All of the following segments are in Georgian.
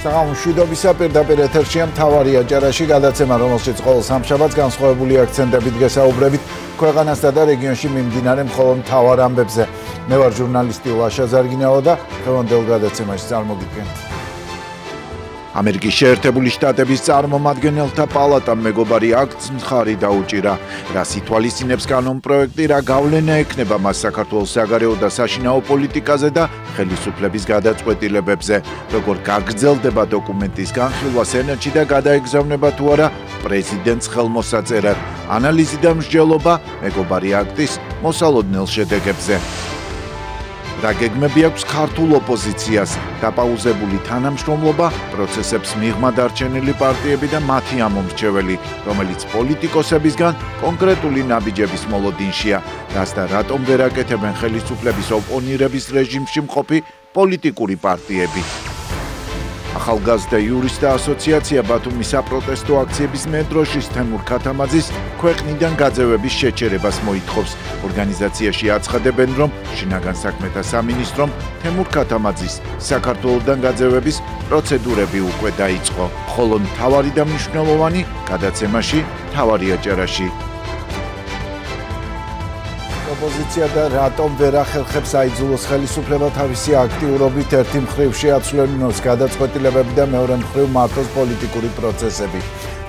მშვიდობისა პირდაპირ ეთერშია მთავარი აჭარაში გადაცემა, რომელშიც ყოველ სამშაბათს განსხვავებული აქცენტებით გესაუბრებით ქვეყანასა და რეგიონში მიმდინარე მხოლოდ მთავარ ამბებზე. მე ვარ ჟურნალისტი ლაშა ზარგინავა და დღევანდელ გადაცემაში წარმოგიდგენთ. ამერიკის შეერთებული შტატების წარმომადგენელთა პალატამ მეგობარი აქტს მხარი დაუჭირა. რას ითვალისწინებს კანონპროექტი, რა გავლენა ექნება მას საქართველოს საგარეო და საშინაო პოლიტიკაზე და ხელისუფლების გადაწყვეტილებებზე. როგორ გაგრძელდება დოკუმენტის განხილვა სენატში და გადაეგზავნება თუ არა პრეზიდენტს ხელმოსაწერად. ანალიზი და მსჯელობა მეგობარი აქტის მოსალოდნელ შედეგებზე. და გეგმები აქვს ქართულ ოპოზიციას, დაპაუზებული თანამშრომლობა, პროცესებს მიღმა დარჩენილი პარტიები და მათი ამომრჩეველი, რომელიც პოლიტიკოსებისგან კონკრეტული ნაბიჯების მოლოდინშია, რას და რატომ ვერ აკეთებენ ხელისუფლების ოპონირების რეჟიმში მყოფი პოლიტიკური პარტიები. ახალგაზრდა იურისტთა ასოციაცია ბათუმის საპროტესტო აქციების მედროშის თემურ ქათამაძის ქვეყნიდან გაძევების შეჩერებას მოითხოვს. ორგანიზაციაში აცხადებენ, რომ შინაგან საქმეთა სამინისტრომ თემურ ქათამაძის საქართველოსდან გაძევების პროცედურები უკვე დაიწყო. ხოლო მთავარი და მნიშვნელოვანი გადაცემაში მთავარი აჭარაში. ოპოზიცია და რატომ ვერ ახერხებს აიძულოს ხელისუფლება თავისი აქტიურობით ერთი მხრივ შეაცვლენოს გადაწყვეტილებები და მეორე მხრივ მართოს პოლიტიკური პროცესები,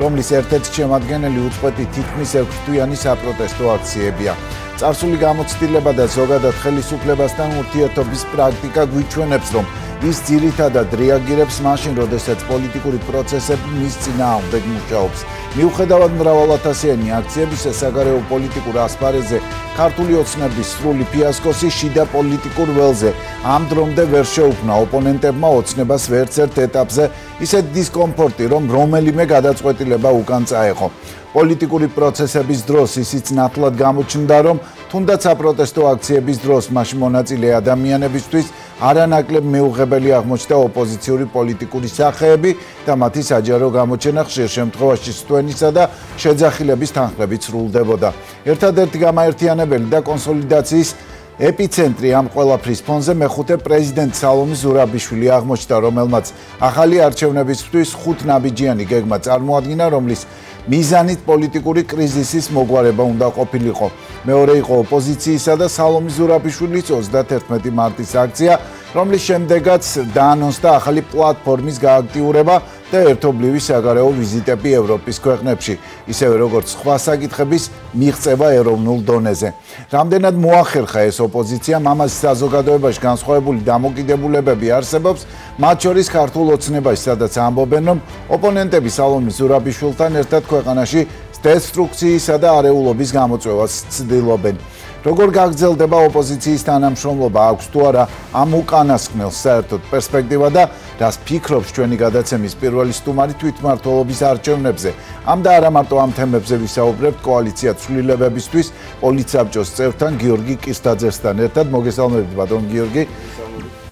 რომლის ერთ-ერთი შემადგენელი უწყვეტი თითქმის 6 თვიანი საპროტესტო აქციებია. წარსული გამოცდილება და ზოგადად ხელისუფლებასთან ურთიერთობის პრაქტიკა გვიჩვენებს, რომ ის ძირითადად რეაგირებს მაშინ, როდესაც პოლიტიკური პროცესები მის წინააღმდეგ მუშაობს. მიუხედავად მრავალათასიანი აქციებისა საგარეო პოლიტიკურ ასპარეზზე ქართული ოცნების სრული ფიასკოსი შიდა პოლიტიკურ ველზე ამ დრომდე ვერ შეუქმნა ოპონენტებმა ოცნებას ვერცერთ ეტაპზე ისეთ დისკომფორტი, რომ რომელიმე გადაწყვეტილება უკან წაეღო. პოლიტიკური პროცესების დროს ისიც ნათლად გამოჩნდა, რომ თუნდაც საპროტესტო აქციების დროს მასში მონაწილე ადამიანებისთვის არანაკლებ მეუღებელი აღმოჩნდა ოპოზიციური პოლიტიკური სახეები და მათი საჯარო გამოჩენა ხშირ შემთხვევაში სტვენისა და შეძახილების თანხლებით სრულდებოდა. ერთადერთი გამაერთიანებელი და კონსოლიდაციის ეპიცენტრი ამ ყველაფრის ფონზე მეხუთე პრეზიდენტ სალომე ზურაბიშვილი აღმოჩნდა, რომელმაც ახალი არჩევნებისთვის 5 ნაბიჯიანი გეგმა წარმოადგინა, რომლის მიზანით პოლიტიკური კრიზისის მოგვარება უნდა ყოფილიყო. მეორე იყო ოპოზიციისა და სალომე ზურაბიშვილის 31 მარტის აქცია, რომლის შემდეგაც დაანონსდა ახალი პლატფორმის გააქტიურება და ერთობლივი საგარეო ვიზიტები ევროპის ქვეყნებში, ისევე როგორც სხვა საკითხების მიღწევა ეროვნულ დონეზე. რამდენად მოახერხა ეს ოპოზიციამ, ამას საზოგადოებაში განსხვავებული დამოკიდებულებები არსებობს, მათ შორის ქართულ ოცნებაში, სადაც ამბობენ, რომ ოპონენტები სალომე ზურაბიშვილთან ერთად ქვეყანაში დესტრუქციისა და არეულობის გამოწვევას ცდილობენ. როგორ გაგრძელდება ოპოზიციის თანამშრომლობა, აქვს თუ არა ამ უკანასკნელს საერთოდ პერსპექტივა და რას ფიქრობს ჩვენი გადაცემის პირველი სტუმარი თვითმმართველობის არჩევნებზე. ამ და არა მარტო ამ თემებზე ვისაუბრებთ კოალიცია ცვლილებებისთვის პოლიტსაბჭოს წევრთან გიორგი კირსტაძესთან ერთად. მოგესალმებით ბატონ გიორგი.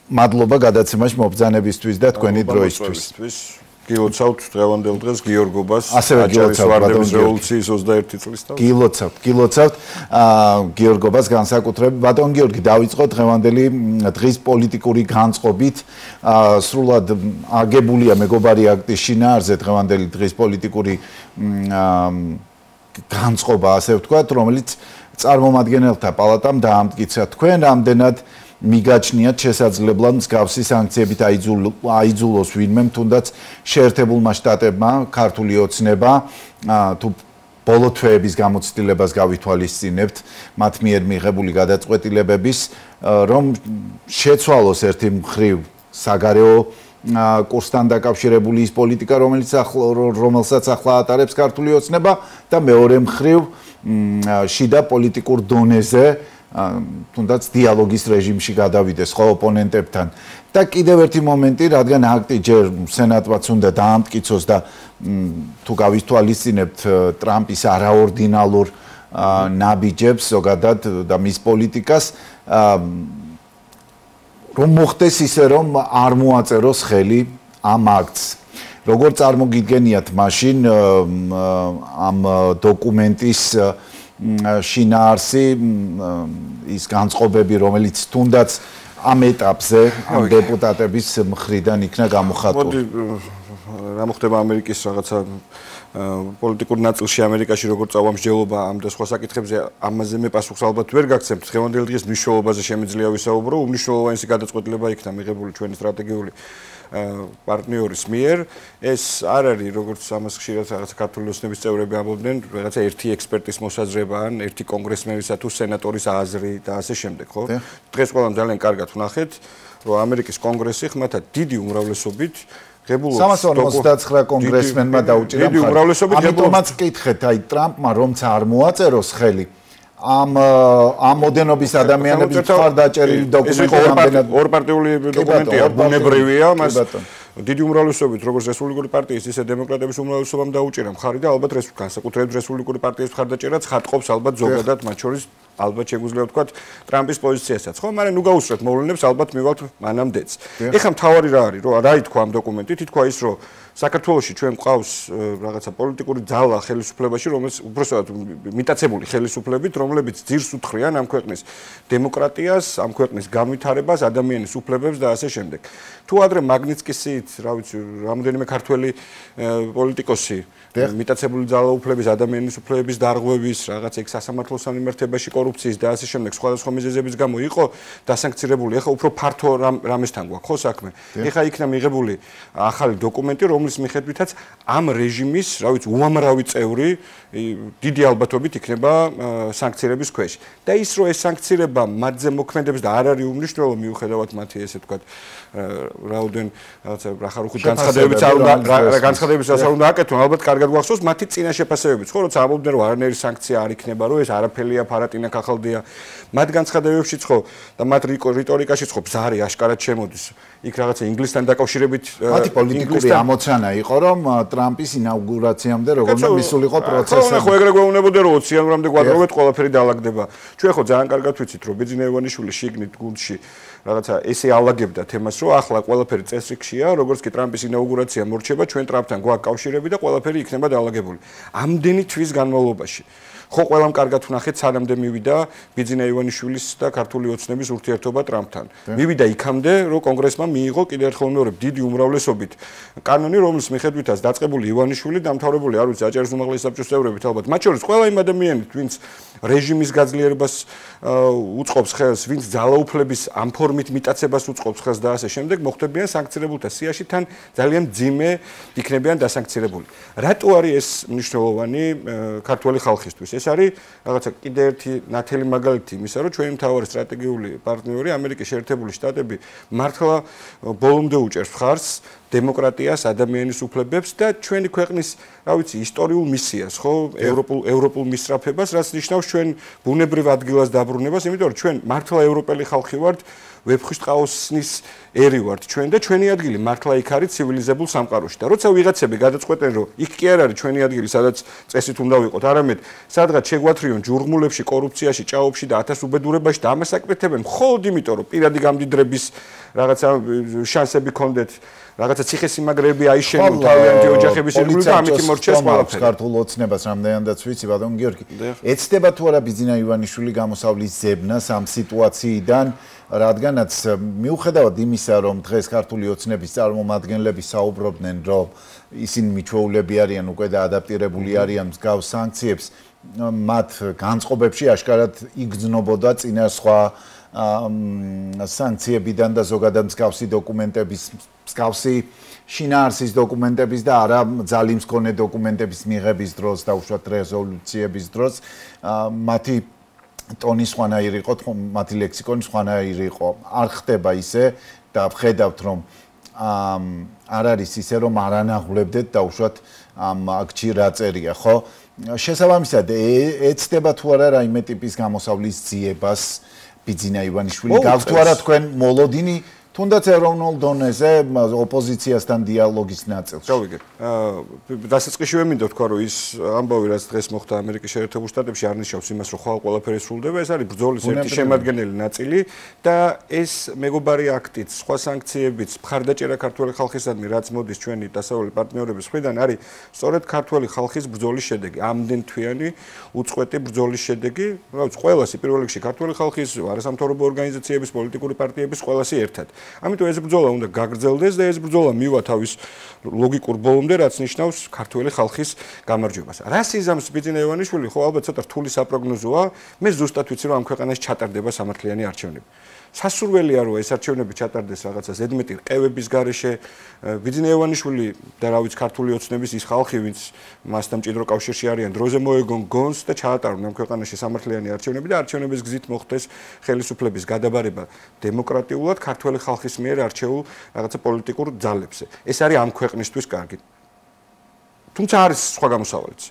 მადლობა გადაცემაში მობრძანებისთვის და თქვენი დროისთვის. გილოცავთ დღევანდელ დღეს გიორგობას ასევე ვარდების რევოლუციის 21 წლის თავს. გილოცავთ გიორგობას განსაკუთრებით. ბატონ გიორგი, დავიწყოთ დღევანდელი დღის პოლიტიკური განწყობით. სრულად აგებულია მეგობარი აქტის შინაარზე დღევანდელი დღის პოლიტიკური განწყობა, ასე ვთქვათ, რომელიც წარმომადგენელთა პალატამ დაამტკიცა. თქვენ რამდენად მიგაჩნიათ შესაძლებლად მსგავსი სანქციებით აიძულოს ვინმე, თუნდაც შეერთებულმა შტატებმა ქართული ოცნება თუ ბოლო თვეების გამოცდილებას გავითვალისწინებთ მათ მიერ მიღებული გადაწყვეტილებების, რომ შეცვალოს ერთი მხრივ საგარეო კურსთან დაკავშირებული ის პოლიტიკა, რომელსაც ახლა ატარებს ქართული ოცნება და მეორე მხრივ შიდა პოლიტიკურ დონეზე თუნდაც დიალოგის რეჟიმში გადავიდეს ხო ოპონენტებთან. და კიდევ ერთი მომენტი, რადგან აქტი ჯერ სენატმაც უნდა დაამტკიცოს და თუ გავითვალისწინებთ ტრამპის არაორდინალურ ნაბიჯებს ზოგადად და მის პოლიტიკას, რომ მოხდეს ისე, რომ არ მოაწეროს ხელი ამ აქტს. როგორ წარმოგიდგენიათ მაშინ ამ დოკუმენტის შინაარსი, ის განწყობები, რომელიც თუნდაც ამ ეტაპზე ამ დეპუტატების მხრიდან იქნა გამოხატული. მოდი რა მოხდება ამერიკის რაღაცა პოლიტიკურ ნაწილში ამერიკაში როგორ წავა მსჯელობა ამ და სხვა საკითხებზე ამაზე მე პასუხს ალბათ ვერ გაგცემთ. დღევანდელი დღის მნიშვნელობაზე შემიძლია ვისაუბრო. უმნიშვნელოვანესი გადაწყვეტილება იქნა მიღებული ჩვენი სტრატეგიული პარტნიორის მიერ. ეს არ არის როგორც ამას ხშირად რაღაცა ქართული ოცნების წევრები ამბობდნენ, რაღაცა ერთი ექსპერტის მოსაზრება ან ერთი კონგრესმენისა თუ სენატორის აზრი და ასე შემდეგ, ხო? დღეს ყველამ ძალიან კარგად ვნახეთ, რომ ამერიკის კონგრესი ხმათა დიდი უმრავლესობით 329 კონგრესმენმა დაუჭირა მხარი. ამიტომაც კითხეთ, აი ტრამპმა რომცა არ მოაწეროს ხელი ამ მოდენობის ადამიანების მხარდაჭერილი დოკუმენტები ორპარტიული დოკუმენტია, ბუნებრივია, მას დიდი უმრავლესობით როგორც რესპუბლიკური პარტიის, ისე დემოკრატების უმრავლესობამ დაუჭირა მხარი და ალბათ განსაკუთრებით რესპუბლიკური პარტიის მხარდაჭერაც ხატყობს ალბათ ზოგადად მათ შორის ალბათ შეგვიძლია ვთქვათ ტრამპის პოზიციასაც, ხო? მაგრამ ნუ გაუსწრეთ მოვლენებს, ალბათ მივალთ მანამდეც. ეხლა მთავარი რა არის, რომ რა ითქვა ამ დოკუმენტით? ითქვა ის, რომ საქართველოში ჩვენ გვყავს რაღაცა პოლიტიკური ძალა ხელისუფლებაში, რომელიც უბრალოდ მიტაცებული ხელისუფლებით, რომლებიც ძირს უთხრიან ამ ქვეყნის დემოკრატიას, ამ ქვეყნის განვითარებას, ადამიანის უფლებებს და ასე შემდეგ. თუ ადრე მაგნიცკისით, რა ვიცი, რამოდენიმე ქართველი პოლიტიკოსი მიტაცებული ძალაუფლების, ადამიანის უფლებების დარღვევის, რაღაც ეგ სასამართლოს სამართლებაში კორუფციის და ასე შემდეგ სხვადასხვა მიზეზების გამო იყო დასანქცირებული. ეხლა უფრო ფართო რამესთან გვაქვს ხო საქმე. ეხლა იქნა მიღებული ახალი დოკუმენტი, რომლის მიხედვითაც ამ რეჟიმის, რა ვიცი, უამრავი წევრი დიდი ალბათობით იქნება სანქცირების ქვეშ. და ის რომ ეს სანქცირება მათზე მოქმედებს და არ არის უმნიშვნელო მიუხედავად მათი ესე ვთქვათ რაოდენ რაღაცა რახარუხი განცხადებების არ უნდა აკეთონ, ალბათ კარგად გვახსოვს მათი წინა შეფასებებიც, ხო, როცა ამბობდნენ რომ არანაირი სანქცია არ იქნება, რომ ეს არაფერია, ფარატინა ქახალდია. მათ განცხადებებშიც ხო და მათ რიტორიკაშიც ხო ბზარი აშკარად შემოდის. იქ რაღაცა ინგლისთან დაკავშირებით მათი პოლიტიკური ამოცანა იყო, რომ ტრამპის ინაუგურაციამდე როგორმე მისულიყო პროცესი. ხო, ეგრე გვეუბნებოდა რომ 20 იანვრამდე გვაგროვეთ, ყველაფერი დაალაგდება. ჩვენ ხო ძალიან კარგად ვიცით, რომ ბიძინა ივანიშვილი შიგნით გუნდში რაღაცა ესე ალაგებდა თემას, რომ ახლა ყველაფერი წესრიგშია, როგორც კი ტრამპის ინაუგურაცია მორჩება, ჩვენ ტრამპთან გვაქვს კავშირები და ყველაფერი იქნება დაალაგებული. ამდენი თვის განმავლობაში ხო ყველამ კარგად ვნახეთ სანამდე მივიდა ბიძინა ივანიშვილის და ქართული ოცნების ურთიერთობა ტრამპთან. მივიდა იქამდე, რომ კონგრესმა მიიღო კიდევ ერთხელ მეორე დიდი უმრავლესობით კანონი, რომლის მიხედვითაც დაწყებული ივანიშვილი დამთავრებული არ ვიცი აჭარის უმაღლესი საბჭოს წევრებით ალბათ. მათ შორის ყველა იმ ადამიანით, ვინც რეჟიმის გაძლიერებას უწყობს ხელს, ვინც ძალაუფლების ამ ფორმით მიტაცებას უწყობს ხელს და ასე შემდეგ, მოხდებიან სანქცირებულთა სიაში თან ძალიან მძიმე იქნებიან დასანქცირებული. რატო არის ეს მნიშვნელოვანი ქართველი ხალხისთვის? ეს არის რაღაცა კიდევ ერთი ნათელი მაგალითი იმისა, რომ ჩვენი მთავარი სტრატეგიული პარტნიორი ამერიკის შეერთებული შტატები მართლა ბოლომდე უჭერს მხარს დემოკრატიას, ადამიანის უფლებებს და ჩვენი ქვეყნის, რა ვიცი, ისტორიულ მისიას, ხო, ევროპულ მისწრაფებას, რაც ნიშნავს ჩვენ ბუნებრივ ადგილას დაბრუნებას, იმიტომ რომ ჩვენ მართლა ევროპელი ხალხი ვართ, ვეფხვის ტყაოსნის ერი ვართ ჩვენ და ჩვენი ადგილი მართლა იქ არის ცივილიზებულ სამყაროში. და როცა ვიღაცები გადაწყვეტენ, რომ იქ კი არ არის ჩვენი ადგილი, სადაც წესით უნდა ვიყოთ, არამედ სადღაც შეგვათრიონ ჯურღმულებში, კორუფციაში, ჭაობში და ათას უბედურებაში და ამას აკეთებენ მხოლოდ იმიტომ, რომ პირადი გამდიდრების რაღაცა შანსები ქონდეთ, რაღაცა ციხესიმაგრეები აიშენონ თავიანთი ოჯახების ირგვლივ და ამით იმორჩეს ყველაფერი. ქართულ ოცნებას რამდენადაც ვიცი, ბატონ გიორგი. ეცდება თუ არა ბიძინა ივანიშვილი გამოსავლის ზებნას ამ სიტუაციიდან, რადგანაც მიუხედავად იმისა, რომ დღეს ქართული ოცნების წარმომადგენლები საუბრობდნენ, რომ ისინი მიჩვეულები არიან უკვე და ადაპტირებული არიან მსგავს სანქციებს, მათ განწყობებში აშკარად იგრძნობოდა წინა სხვა სანქციებიდან და ზოგადად მსგავსი დოკუმენტების, მსგავსი შინაარსის დოკუმენტების და არა ძალის მქონე დოკუმენტების მიღების დროს და უშუალოდ რეზოლუციების დროს მათი ტონი სხვანაირი იყო, მათი ლექსიკონი სხვანაირი იყო. არ ხდება ისე და ვხედავთ, რომ არ არის ისე, რომ არ ანაღლებდეთ და უშუალოდ აქ რა წერია, ხო? შესაბამისად, ეცდება თუ არა რაიმე ტიპის გამოსავლის ძიებას ბიძინა ივანიშვილი, გაქვთ თუ არა თქვენ მოლოდინი თუნდაც ეროვნულ დონეზე ოპოზიციასთან დიალოგის ნაწილში. გავიგე. დასაწყისშივე მინდა ვთქვა, რომ ის ამბავი, რაც დღეს მოხდა ამერიკის შეერთებულ შტატებში, არ ნიშნავს იმას, რომ ხვალ ყველაფერი სრულდება. ეს არის ბრძოლის ერთი შემადგენელი ნაწილი და ეს მეგობარი აქტიც, სხვა სანქციებიც, მხარდაჭერა ქართველი ხალხისადმი, რაც მოდის ჩვენი დასავლელი პარტნიორების მხრიდან, არის სწორედ ქართველი ხალხის ბრძოლის შედეგი. ამდენ თვიანი უწყვეტი ბრძოლის შედეგი, რაც ყველასი პირველ რიგში ქართველი ხალხის, არასამთავრობო ორგანიზაციების, პოლიტიკური პარტიების ყველასი ერთად. ამიტომ ეს ბრძოლა უნდა გაგრძელდეს და ეს ბრძოლა მივა თავის ლოგიკურ ბოლომდე, რაც ნიშნავს ქართველი ხალხის გამარჯვებას. რა სიზამს ბიძინა ივანიშვილი, ხო ალბათ ცოტა რთული საპროგნოზოა, მე ზუსტად ვიცი, რომ ამ ქვეყანაში ჩატარდება სამართლიანი არჩევნები. სასურველია, რომ ეს არჩევნები ჩატარდეს რაღაცა ზედმეტი რყევების გარეშე. ბიძინა ივანიშვილი და რა ვიცი, ქართული ოცნების ის ხალხი, ვინც მასთან მჭიდრო კავშირში არიან, დროზე მოეგონ გონს და ჩაატარონ ამ ქვეყანაში სამართლიანი არჩევნები და არჩევნების გზით მოხდეს ხელისუფლების გადაბარება დემოკრატიულად ქართველი ხალხის მიერ არჩეულ რაღაცა პოლიტიკურ ძალებზე. ეს არის ამ ქვეყნისთვის კარგი. თუმცა არის სხვა გამოსავალიც.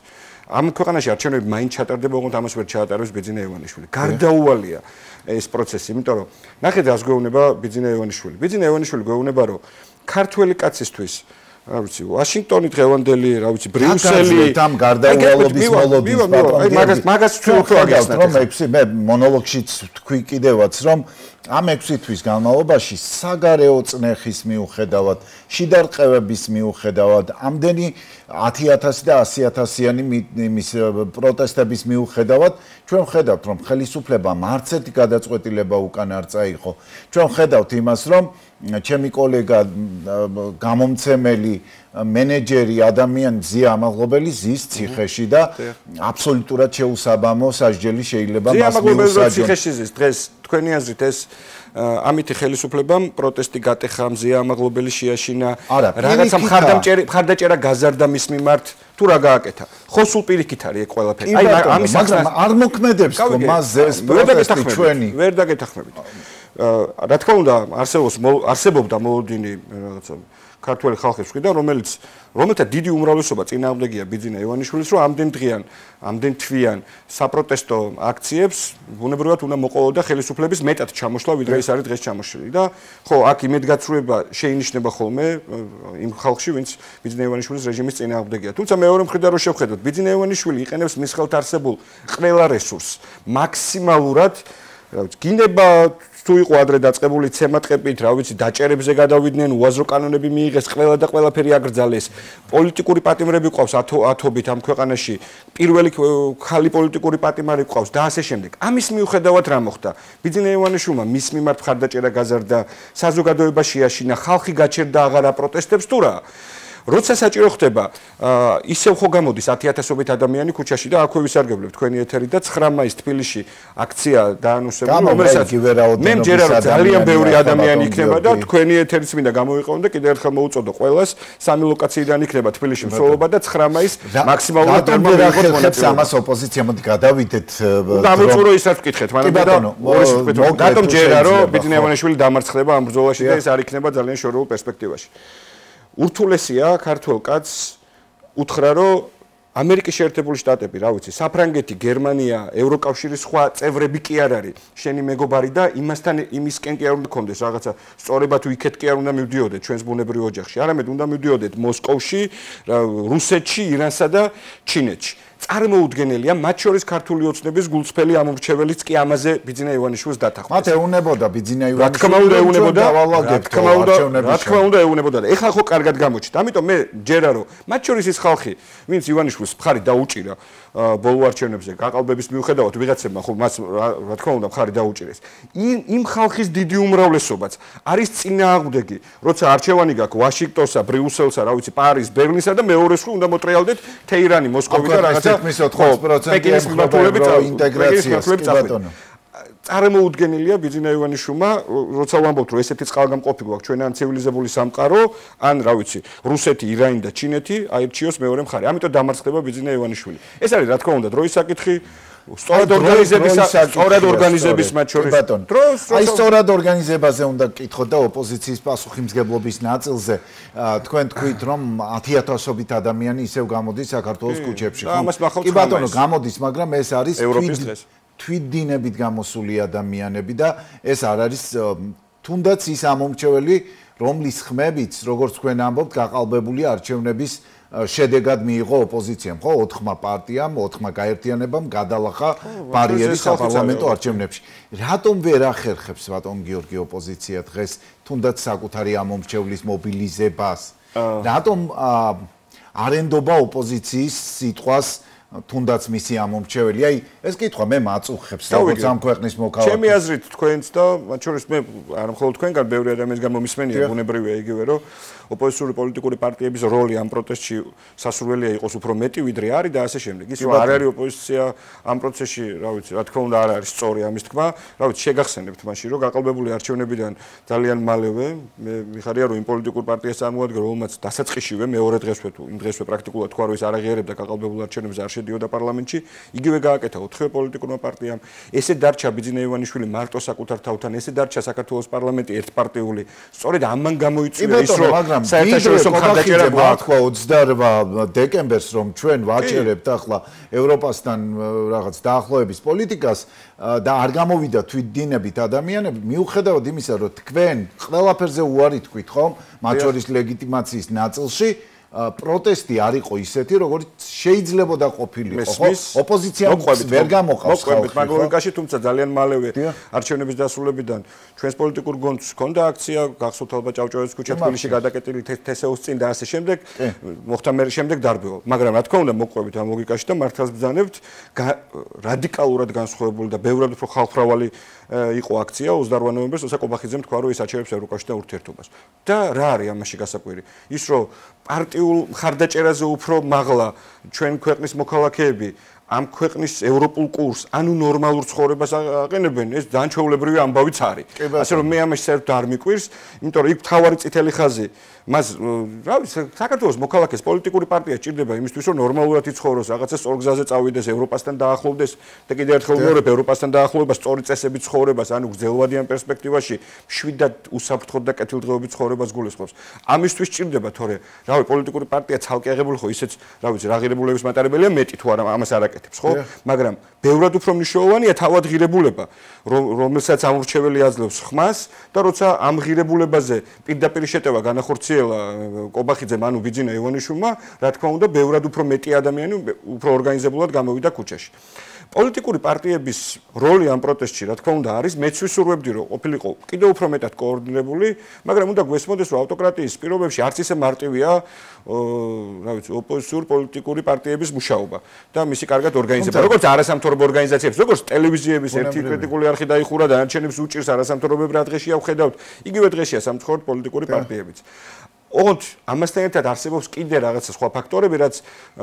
ამ ქვეყანაში არჩევნები მაინც ჩატარდება, ოღონდ ამას ვერ ჩაატარებს ბიძინა ივანიშვილი. გარდაუვალია ეს პროცესი, იმიტომ რომ ნახეთ რას გვეუბნება ბიძინა ივანიშვილი. ბიძინა ივანიშვილი გვეუბნება, რომ ქართველი კაცისთვის რა ვიცი, ვაშინგტონი დღევანდელი, რა ვიცი, ბრიუსელი ამ გარდაუვალობის მოლოდის მაგას ვთქვი აგესნა. რომ მე მონოლოგშიც თქვი კიდევაც, რომ ამ 6 თვის განმავლობაში საგარეო წნეხის მიუხედავად, შიდა რყევების მიუხედავად, ამდენი 10,000 და 100,000-იანი იმის პროტესტების მიუხედავად, ჩვენ ხედავთ, რომ ხელისუფლება მარც ერთი გადაწყვეტილება უკან არ წაიღო. ჩვენ ხედავთ იმას, რომ ჩემი კოლეგა გამომცემელი მენეჯერი ადამიანი ზია ამაღლობელი ზის ციხეში და აბსოლუტურად შეუსაბამო სასჯელი შეიძლება მას მიუსაჯონ. ციხეში ზის დღეს თქვენი აზრით ეს ამითი ხელისუფლებამ პროტესტი გატეხა მზია ამაღლობელი შეაშინა რაღაცა მხარდაჭერა გაზარდა მის მიმართ თუ რა გააკეთა ხო სულ პირიქით არის ეგ ყველაფერი აი ამის არ მოქმედებს ხო მასზე ეს პროტესტი ჩვენი ვერ დაგეთახმებით რა თქმა უნდა არსებობდა მოლოდინი რაღაცა ქართველი ხალხის მხრიდან რომელთა დიდი უმრავლესობა წინააღმდეგია ბიძინა ივანიშვილის რომ ამდენ თვიან საპროტესტო აქციებს ბუნებრივად უნდა მოყოლოდა ხელისუფლების მეტად ჩამოშლა ვიდრე ის არის დღეს ჩამოშლილი და ხო აქ იმედგაცრუება შეინიშნება ხოლმე იმ ხალხში ვინც ბიძინა ივანიშვილის რეჟიმის წინააღმდეგია თუმცა მეორე მხრიდან რო შევხედოთ ბიძინა ივანიშვილი იყენებს მის ხელთ არსებულ ყველა რესურსს მაქსიმალურად გინდება თუ იყო ადრე დაწყებული ცემატყებით, რა ვიცი, დაჭერებზე გადავიდნენ, უაზრო კანონები მიიღეს, ყველა და ყველაფერი აკრძალეს. პოლიტიკური პატიმრები ყავს ათობით ამ ქვეყანაში, პირველი ხალი პოლიტიკური პატიმარი ყავს და ასე შემდეგ. ამის მიუხედავად რა მოხდა? ბიძინა ივანიშვილმა მის მიმართ მხარდაჭერა გაზარდა, საზოგადოება შეაშინა, ხალხი გაჩერდა აღარა პროტესტებს თუ რა? როცა საჭირო ხდება, ისევ ხო გამოდის 10,000-ობით ადამიანი ქუჩაში და აქვე ვისარგებლებ თქვენი ეთერი და 9 მაისს თბილისში აქცია დაანონსებული, რომელსაც მე მჯერა რომ ძალიან ბევრი ადამიანი იქნება და თქვენი ეთერიც მინდა გამოვიყენო და კიდევ ერთხელ მოუწოდო ყველას, 3 ლოკაციიდან იქნება თბილისში მსვლელობა და 9 მაისს მაქსიმალურად დერმომიღოთ ამას ოპოზიცია მოდი გადავიდეთ. დამოწურო ისაც ვკითხეთ, მაგრამ რატომ ჯერა რომ ბიძინა ივანიშვილი დამარცხდება ამ ბრძოლაში და ეს არ იქნება ძალიან შორეულ პერსპექტივაში. ურთულესია ქართველ კაცს უთხრა რომ ამერიკის შეერთებული შტატები, რა ვიცი, საფრანგეთი, გერმანია, ევროკავშირის სხვა წევრები კი არ არის შენი მეგობარი და იმასთან იმისკენ კი არ უნდა გქონდეს რაღაცა სწორება თუ იქეთ კი არ უნდა მივდიოდეთ ჩვენს ბუნებრივ ოჯახში, არამედ უნდა მივდიოდეთ მოსკოვში, რუსეთში, ირანსა და ჩინეთში. წარმოუდგენელია მათ შორის ქართული ოცნების გულწრფელი ამორჩეველიც კი ამაზე ბიძინა ივანიშვილს დათანხმდა. მათ ეუნებოდა ბიძინა ივანიშვილი. რა თქმა უნდა ეუნებოდა. ეხლა ხო კარგად გამოჩნდა. ამიტომ მე ჯერა რომ მათ შორის ის ხალხი, ვინც ივანიშვილს მხარი დაუჭირა ბოლო არჩევნებზე გაყალბების მიუხედავად ვიღაცებმა ხო მას რა თქმა უნდა მხარი დაუჭირეს. იმ ხალხის დიდი უმრავლესობაც არის წინააღმდეგი, როცა არჩევანი გაქვს ვაშინგტონსა, ბრიუსელსა, რა ვიცი, პარიზს, ბერლინსა და მეორეს ხო უნდა მოტრიალდეთ თეირანი, მოსკოვი და რაღაცა მის 80%-იანი ინტეგრაციას კი ბატონო. წარმოუდგენელია ბიძინა ივანიშვილმა, როცა ვამბობთ, რომ ესეთი წყალგამყოფი გვაქვს ჩვენ ან ცივილიზებული სამყარო, ან რა ვიცი, რუსეთი, ირანი და ჩინეთი აირჩიოს მეორე მხარე. ამიტომ დამარცხდება ბიძინა ივანიშვილი. ეს არის რა თქმა უნდა დროის საკითხი. სწორად ორგანიზების მათ შორის დროს აი სწორად ორგანიზებაზე უნდა გკითხოთ და ოპოზიციის პასუხისმგებლობის ნაწილზე თქვენ თქვით რომ 10,000-ობით ადამიანი ისევ გამოდის საქართველოს ქუჩებში კი ბატონო გამოდის მაგრამ ეს არის თვითდინებით გამოსული ადამიანები და ეს არ არის თუნდაც ის ამომრჩეველი, რომლის ხმებიც, როგორც თქვენ ამბობთ, გაყალბებული არჩევნების შედეგად მიიღო ოპოზიციამ, ხო, 4 პარტიამ, 4 გაერთიანებამ გადალახა ბარიერი საპარლამენტო არჩევნებში. რატომ ვერ ახერხებს ბატონ გიორგი ოპოზიცია დღეს თუნდაც საკუთარი ამომრჩევლის მობილიზებას? რატომ არ ენდობა ოპოზიციის სიტყვას თუნდაც მისი ამომრჩეველი? აი, ეს კითხვა მე მაწუხებს, როგორც ამ ქვეყნის მოქალაქეს. ჩემი აზრით თქვენც და მათ შორის მე არ მხოლოდ თქვენგან ბევრი ადამიანის გამომისმენია, ბუნებრივია იგივე, რომ ოპოზიციური პოლიტიკური პარტიების როლი ამ პროტესტში სასურველია იყოს უფრო მეტი, ვიდრე არის და ასე შემდეგ. ის რომ არ არის ოპოზიცია ამ პროცესში, რა ვიცი, რა თქმა უნდა არ არის სწორი ამის თქმა. რა ვიცი, შეგახსენებთ მაშინ, რომ გაყალბებული არჩევნებიდან ძალიან მალევე მე მიხარია, რომ იმ პოლიტიკურ პარტიას წარმოადგენს, რომელმაც დასაწყისშივე მეორე დღესვე თუ იმ დღესვე პრაქტიკულად თქვა, რომ ის არ აღიარებდა გაყალბებულ არჩევნებს არ შედიოდა პარლამენტში, იგივე გააკეთა 4 პოლიტიკურმა პარტიამ. ესე დარჩა ბიძინა ივანიშვილი მარტო საკუთარ თავთან, ესე დარჩა საქართველოს პარლამენტი ერთპარტიული. სწორედ ამან გამოიწვია ის, რომ საერთაშორისო მხარდაჭერა გვაქვს 28 დეკემბერს, რომ ჩვენ ვაჭერებთ ახლა ევროპასთან რაღაც დაახლოების პოლიტიკას და არ გამოვიდა თვითდინებით ადამიანები, მიუხედავად იმისა, რომ თქვენ ყველაფერზე უარი თქვით, ხომ? მათ შორის ლეგიტიმაციის ნაწილში პროტესტი არ იყო ისეთი, როგორც შეიძლებოდა ყოფილიყო, ხო? ოპოზიციამ ვერ გამოყავს ხალხი. მაგ ლოგიკაში, თუმცა ძალიან მალევე არჩევნების დასრულებიდან ჩვენს პოლიტიკურ გონდს ჰქონდა აქცია, გახსოვთ ალბათ ჭავჭავაძის ქუჩა თბილისში გადაკეტილი თესეუს წინ და ასე შემდეგ, მოხდა მე შემდეგ დარბევა. მაგრამ რა თქმა უნდა, მოყვებით ამ ლოგიკაში და მართლაც ბრძანებთ, რადიკალურად განსხვავებული და ბევრად უფრო ხალხმრავალი იყო აქცია 28 ნოემბერს, ოსა კობახიძემ თქვა, რომ ის აჩევებს ევროკავშირთან ურთიერთობას. და რა არის ამაში გასაკვირი? ის რომ პარტიულ მხარდაჭერაზე უფრო მაღლა ჩვენ ქვეყნის მოქალაქეები ამ ქვეყნის ევროპულ კურსს, ანუ ნორმალურ ცხოვრებას აყენებენ, ეს დაანჩეულებრივი ამბავიც არის. ასე რომ მე ამაში საერთოდ არ მიკვირს, იმიტომ რომ იქ თავარი წითელი ხაზი მას რა ვიცი, საქართველოს მოქალაქეს პოლიტიკური პარტია სჭირდება იმისთვის, რომ ნორმალურად იცხოვროს, რაღაცა სწორ გზაზე წავიდეს, ევროპასთან დაახლოვდეს და კიდევ ერთხელ ვიმეორებ, ევროპასთან დაახლოვება სწორი წესებით ცხოვრებას, ანუ გრძელვადიან პერსპექტივაში მშვიდად უსაფრთხოდ და კეთილდღეობით ცხოვრებას გულისხმობს. ამისთვის სჭირდება, თორე, რავი, პოლიტიკური პარტია ცალკე აღებული ხო, ისეც, რა ვიცი, რა ღირებულების მატარებელია მეტი თუ არა, ამას არ აკეთებს, ხო? მაგრამ ბევრად უფრო მნიშვნელოვანია თავად ღირებულება, რომელსაც ამორჩეველი აძლევს ხმას და როცა ამ ღირებულებაზე პირდაპირ შეტევა განახორციელა კობახიძემ ანუ ბიძინა ივანიშვილმა, რა თქმა უნდა, ბევრად უფრო მეტი ადამიანი უფრო ორგანიზებულად გამოვიდა ქუჩაში. პოლიტიკური პარტიების როლი ამ პროტესტში, რა თქმა უნდა, არის მეც ვისურვებდი, რომ ყოფილიყო კიდევ უფრო მეტად კოორდინირებული, მაგრამ უნდა გვესმოდეს, რომ ავტოკრატიის პირობებში არც ისე მარტივია, რა ვიცი, ოპოზიციური პოლიტიკური პარტიების მუშაობა და მისი კარგად ორგანიზება. როგორც არასამთავრობო ორგანიზაციებს, როგორც ტელევიზიების ერთი კრიტიკული არხი დაიხურა და არჩევნებს უჭირს არასამთავრობოები რა დღეშია ვხედავთ, იგივე დღეშია სამწუხაროდ პოლიტიკური პარტიებიც. ოღონდ ამასთან ერთად არსებობს კიდე რაღაცა სხვა ფაქტორები, რაც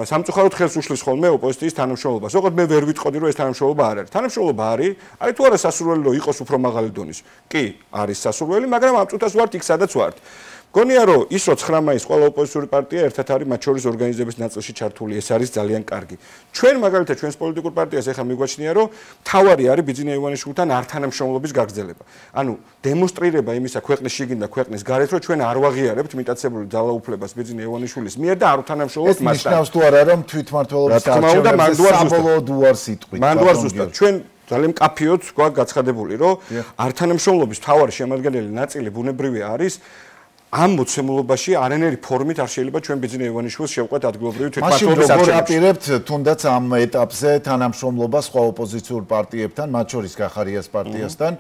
სამწუხაროდ ხელს უშლის ხოლმე ოპოზიციის თანამშრომლობას. ოღონდ მე ვერ ვიტყოდი, რომ ეს თანამშრომლობა არ არის. თანამშრომლობა არის, აი თუ არა სასურველი რომ იყოს უფრო მაღალი დონის. კი, არის სასურველი, მაგრამ ამ წუთას ვართ იქ, სადაც ვართ. გონია რომ ის რო 9 მაისს ყველა ოპოზიციური პარტია ერთად არის მათ შორის ორგანიზების ნაწილში ჩართული, ეს არის ძალიან კარგი. ჩვენ მაგალითად ჩვენს პოლიტიკურ პარტიას ეხლა მიგვაჩნია რომ თავარი არის ბიძინა ივანიშვილთან ართანამშრომლობის გაგრძელება. ანუ დემონსტრირება იმისა ქვეყნის შიგნით და ქვეყნის გარეთ რომ ჩვენ არ ვაღიარებთ მიტაცებული ძალაუფლებას ბიძინა ივანიშვილის მიერ და არ უთანამშრომლობთ მასთან. ეს ნიშნავს თუ არა რომ თვითმმართველობის არჩევნებზე საბოლოოდ უარს იტყვით. მან უარს ზუსტად. ჩვენ ძალიან კაფიოდ გვაქვს გაცხადებული რომ ართანამშრომლობის თავარი შემადგენელი ნაწილი ბუნებრივია არის ამ მოცემულობაში არანაირი ფორმით არ შეიძლება ჩვენ ბიძინა ივანიშვილს შევყვეთ ადგილობრივი თვითმმართველობის არჩევნებში. როგორ აპირებთ თუნდაც ამ ეტაპზე თანამშრომლობას სხვა ოპოზიციურ პარტიებთან, მათ შორის გახარიას პარტიასთან,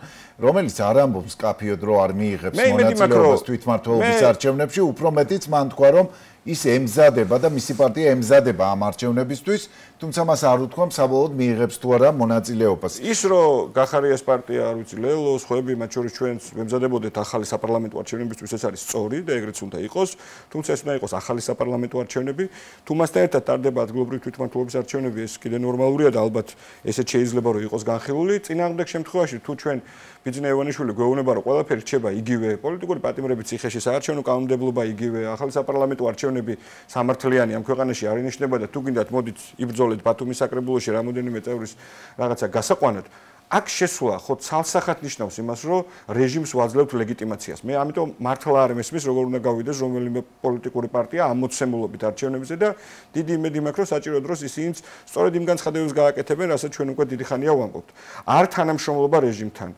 რომელიც არ ამბობს კაფიოდ რომ არ მიიღებს მონაწილეობას თვითმმართველობის არჩევნებში, უფრო მეტიც მან თქვა რომ ის ემზადება და მისი პარტია ემზადება ამ არჩევნებისთვის, თუმცა მას არ უთქვამს საბოლოოდ მიიღებს თუ არა მონაწილეობას. ის რომ გახარიას პარტია, არ ვიცი, ლელო, სხვები, მათ შორის ჩვენც ემზადებოდეთ ახალი საპარლამენტო არჩევნებისთვის, ეს არის სწორი და ეგრეც უნდა იყოს, თუმცა ეს უნდა იყოს ახალი საპარლამენტო არჩევნები. თუ მასთან ერთად ტარდება ადგილობრივი თვითმმართველობის არჩევნები, ეს კიდე ნორმალურია და ალბათ ესეც შეიძლება რომ იყოს განხილული. წინააღმდეგ შემთხვევაში თუ ჩვენ ბიძინა ივანიშვილი გვეუბნება რომ ყველაფერი რჩება იგივე, პოლიტიკური პატიმრები ციხეში, საარჩევნო კანონმდებლობა იგივე, ახალი საპარლამენტო არჩევნები სამართლიანი ამ ქვეყანაში არ ინიშნება და თუ გინდათ მოდით იბრძოლეთ ბათუმის საკრებულოში რამოდენიმე წევრის რაღაცა გასაყვანად. აქ შესვლა ხო ცალსახად ნიშნავს იმას, რომ რეჟიმს ვაძლევთ ლეგიტიმაციას. მე ამიტომ მართლა არ მესმის, როგორ უნდა გავიდეს რომელიმე პოლიტიკური პარტია ამ მოცემულობით არჩევნებზე და დიდი იმედი მაქვს, რომ საჭირო დროს ისინიც სწორედ იმ განცხადებებს გააკეთებენ, რასაც ჩვენ უკვე დიდი ხანია ვამბობთ. არ თანამშრომლობა რეჟიმთან.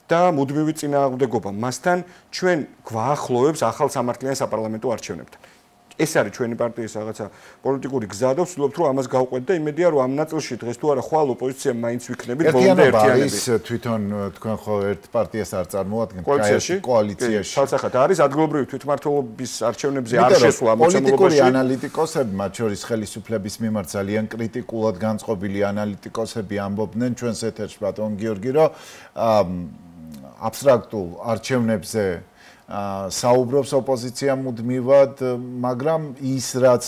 და მუდმივი წინააღმდეგობა მასთან ჩვენ გვაახლოვებს ახალ სამართლიან საპარლამენტო არჩევნებთან. ეს არის ჩვენი პარტიის რაღაცა პოლიტიკური გზა და ვცდილობთ რომ ამას გავყვეთ და იმედია რომ ამ ნაწილში დღეს თუ არა ხვალ ოპოზიცია მაინც ვიქნებით ბოლომდე ერთიანები. ის თვითონ თქვენ ხო ერთ პარტიას არ წარმოადგენთ კოალიციაში. თალსახად არის ადგილობრივი თვითმმართველობის არჩევნებზე არ შესვლა ამოცანობაში. პოლიტიკური ანალიტიკოსები, მათ შორის ხელისუფლების მიმართ ძალიან კრიტიკულად განწყობილი ანალიტიკოსები ამბობდნენ ჩვენს ეთერში ბატონ გიორგი რომ აბსტრაქტულ არჩევნებზე საუბრობს ოპოზიცია მუდმივად, მაგრამ ის რაც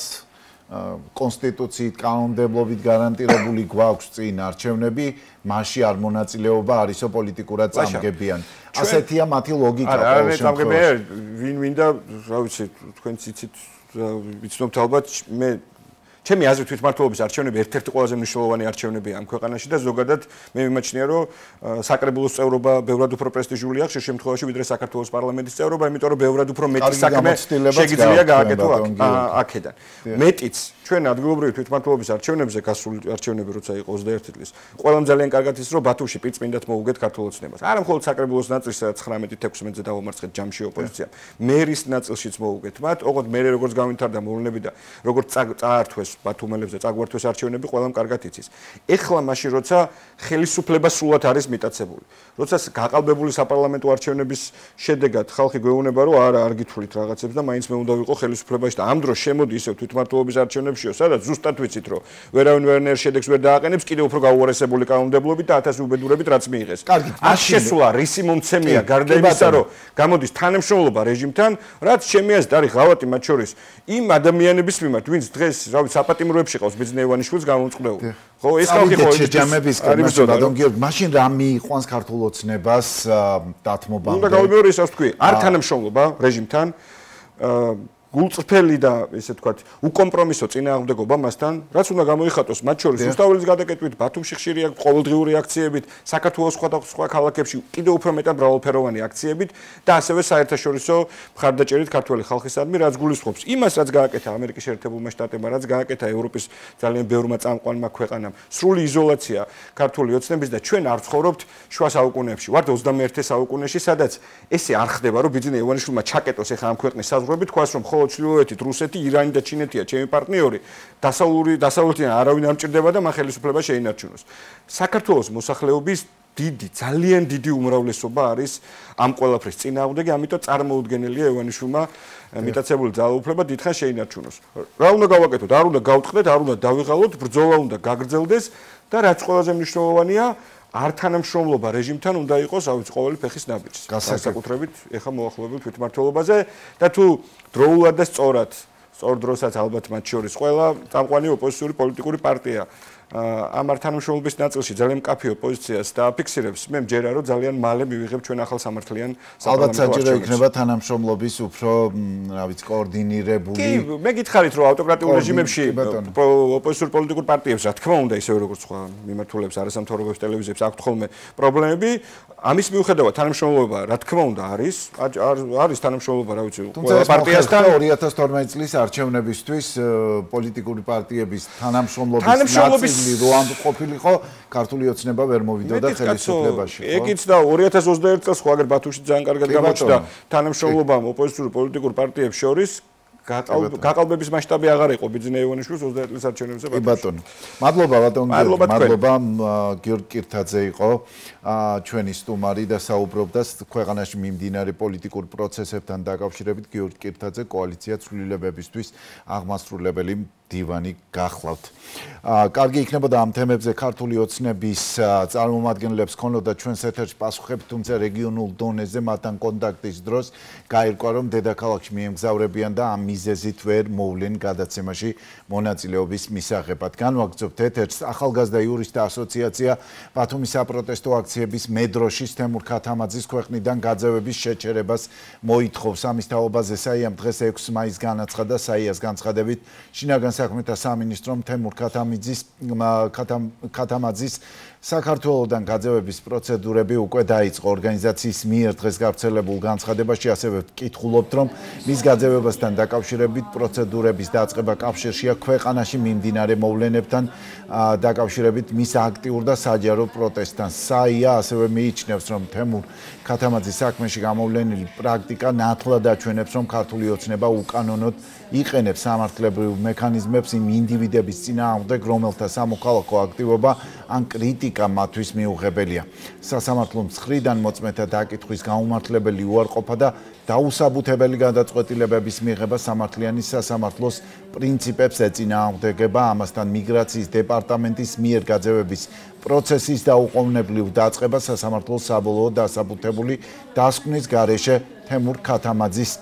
კონსტიტუციით, კანონმდებლობით გარანტირებული გვაქვს წინ არჩევნები, მასში არ მონაწილეობა არისო პოლიტიკურად წამგებიან. ასეთია მათი ლოგიკა ყოველ შემთხვევაში. ვინ მინდა, რა ვიცი, თქვენც იცით, ვიცნობთ ალბათ, მე ჩემი აზრით თვითმმართველობის არჩევნები ერთ-ერთი ყველაზე მნიშვნელოვანი არჩევნებია ამ ქვეყანაში და ზოგადად მე მიმაჩნია რომ საკრებულოს წევრობა ბევრად უფრო პრესტიჟულია ხშირ შემთხვევაში ვიდრე საქართველოს პარლამენტის წევრობა, იმიტომ რომ ბევრად უფრო მეტი საქმე შეგიძლია გააკეთო აქედან. მეტიც ჩვენ ადგილობრივი თვითმმართველობის არჩევნებზე გასული არჩევნები როცა იყო 21 წლის ყველამ ძალიან კარგად ის რომ ბათუმში პირწმინდად მოუგეთ ქართულ ოცნებას. არა მხოლოდ საკრებულოს ნაწილში 19-16-ზე დავამარცხეთ ჯამში ოპოზიციამ. მერის ნაწილშიც მოუგეთ მათ, ოღონდ მე როგორც გავითარდა მოვლენები და როგორც წაართვეს ბათუმელებზე წაგვართვეს არჩევნები ყველამ კარგად იცის. ეხლა მაშინ როცა ხელისუფლება სრულად არის მიტაცებული. როცა გაყალბებული საპარლამენტო არჩევნების შედეგად ხალხი გვეუბნება რომ არა არ გითვლით რაღაცებს და მაინც მე უნდა ვიყო ხელისუფლებაში და ამ დროს შემოდი ისევ თვითმმართველობის არჩევნებშიო, სადაც ზუსტად ვიცით რომ ვერავინ ვერნერ შედეგს ვერ დააყენებს, კიდევ უფრო გაუარესებული კანონმდებლობით და 1000 უბედურებით რაც მიიღეს. ამ შესვლა რისი მომცემია გარდა იმისა რომ გამოდის თანამშრომლობა რეჟიმთან, რაც ჩემი აზრით არის ღალატი მათ შორის იმ ადამიანების მიმართ, ვინც დღეს რა ვიცი საპატიმროებში ყავს ბიზნეევანიშვილს გამომწყდეულ. ხო, ეს ხალხი ხო ჯამების კაცი ბატონ გიორგი, მაშინ რა მიიყვანს ქართულ ოცნებას დათმობამდე? უნდა გავიმეორო ისევ თქვი, არ თანამშრომლობა რეჟიმთან, გულწრფელი და ესე ვთქვათ, უკომპრომისო წინააღმდეგობა მასთან, რაც უნდა გამოიხატოს მათ შორის უსტაველის გადაკეთებით, ბათუმში ხშირი ყოველდღიური აქციებით, საქართველოს სხვა ქალაქებში კიდევ უფრო მეტად მრავალფეროვანი აქციებით და ასევე საერთაშორისო მხარდაჭერით ქართველი ხალხისადმი, რაც გულისხმობს იმას, რაც გააკეთა ამერიკის შეერთებულმა შტატებმა, რაც გააკეთა ევროპის ძალიან ბევრმა წამყვანმა ქვეყანამ. სრული იზოლაცია ქართული ოცნების და ჩვენ არ ცხოვრობთ შუა საუკუნეებში. ვართ 21 საუკუნეში, სადაც ესე არ ხდება, რომ ბიძინა ივანიშვილმა ჩაკეტოს ახლა ამ ქვეყნის საზღვრები, თქვას რომ ჩრდილოეთით რუსეთი, ირანი და ჩინეთია ჩემი პარტნიორი. დასავლეთიდან არავინ არ მჭირდება და მან ხელისუფლება შეინარჩუნოს. საქართველოს მოსახლეობის ძალიან დიდი უმრავლესობა არის ამ ყველაფრის წინააღმდეგი, ამიტომ წარმოუდგენელია ივანიშვილმა მიტაცებული ძალაუფლება დიდხანს შეინარჩუნოს. რა უნდა გავაკეთოთ? არ უნდა გავტყდეთ, არ უნდა დავიღალოთ, ბრძოლა უნდა გაგრძელდეს და რაც ყველაზე მნიშვნელოვანია არ თანამშრომლობა რეჟიმთან უნდა იყოს, რა ვიცი, ყოველი ფეხის ნაბიჯს. განსაკუთრებით ეხა მოახლოებელ თვითმმართველობაზე და თუ დროულად და სწორად, სწორ დროსაც ალბათ მათ შორის ყველა წამყვანი ოპოზიციური პოლიტიკური პარტია ამ არ თანამშრომლობის ნაწილში ძალიან მკაფიო პოზიციას დააფიქსირებს, მე მჯერა რომ ძალიან მალე მივიღებ ჩვენ ახალ სამართლიან საპარლამენტო არჩევნებს. ალბათ საჭირო იქნება თანამშრომლობის უფრო, რა ვიცი, კოორდინირებული. კი, მე გითხარით რომ ავტოკრატიულ რეჟიმებში ოპოზიციურ პოლიტიკურ პარტიებს, რა თქმა უნდა, ისევე როგორც სხვა მიმართულებს, არასამთავრობო ტელევიზიებს აქვთ ხოლმე პრობლემები, ამის მიუხედავად თანამშრომლობა, რა თქმა უნდა, არის თანამშრომლობა, რა ვიცი, ყველა პარტიასთან 2012 წლის არჩევნებისთვის პოლიტიკური პარტიების თანამშრომლობის რო ამ ყოფილიყო ქართული ოცნება ვერ მოვიდოდა ხელისუფლებაში, ხო? ეგიც და 2021 წელს ხო აგერ ბათუმში ძალიან კარგად გამოჩნდა თანამშრომლობამ ოპოზიციურ პოლიტიკურ პარტიებს შორის გაყალბების მასშტაბი აღარ იყო ბიძინა ივანიშვილის 21 წლის არჩევნებზე ბათუმში. ბატონო. მადლობა ბატონ გიორგი, მადლობა გიორგი კირთაძე იყო ჩვენი სტუმარი და საუბრობდა ქვეყანაში მიმდინარე პოლიტიკურ პროცესებთან დაკავშირებით. გიორგი კირთაძე კოალიცია ცვლილებებისთვის აღმასრულებელი დივანი გახლავთ. კარგი იქნებოდა ამ თემებზე ქართული ოცნების წარმომადგენლებს ქონოდა ჩვენს ეთერში პასუხები, თუმცა რეგიონულ დონეზე მათთან კონტაქტის დროს გაირკვა, რომ დედაქალაქში მიემგზავრებიან და ამ მიზეზით ვერ მოვლენ გადაცემაში მონაწილეობის მისაღებად. განვაგრძობთ ეთერს ახალგაზრდა იურისტთა ასოციაცია ბათუმის საპროტესტო აქციების მედროშის თემურ ქათამაძის ქვეყნიდან გაძევების შეჩერებას მოითხოვს. ამის თაობაზე საიამ დღეს 6 მაისს განაცხადა, საიას განცხადებით შინაგან საქმეთა სამინისტრომ თემურ ქათამაძის საქართველოსთან გაძევების პროცედურები უკვე დაიწყო. ორგანიზაციის მიერ დღეს გავრცელებულ განცხადებაში ასევე ვკითხულობთ, რომ მის გაძევებასთან დაკავშირებით პროცედურების დაწყება კავშირშია ქვეყანაში მიმდინარე მოვლენებთან დაკავშირებით მის აქტიურ და საჯარო პროტესტთან. საია ასევე მიიჩნევს, რომ თემურ ქათამაძის საქმეში გამოვლენილი პრაქტიკა ნათლად აჩვენებს, რომ ქართული ოცნება უკანონოდ იყენებს სამართლებრივ მექანიზმებს იმ ინდივიდების წინააღმდეგ, რომელთა სამოქალაქო აქტივობა ან კრიტიკა მათთვის მიუღებელია. სასამართლო მხრიდან მოწმეთა დაკითხვის გაუმართლებელი უარყოფა და დაუსაბუთებელი გადაწყვეტილებების მიღება სამართლიანი სასამართლოს პრინციპებს ეწინააღმდეგება, ამასთან მიგრაციის დეპარტამენტის მიერ გაძევების პროცესის დაუყოვნებლივ დაწყება სასამართლოს საბოლოო დასაბუთებული დასკვნის გარეშე თემურ ქათამაძის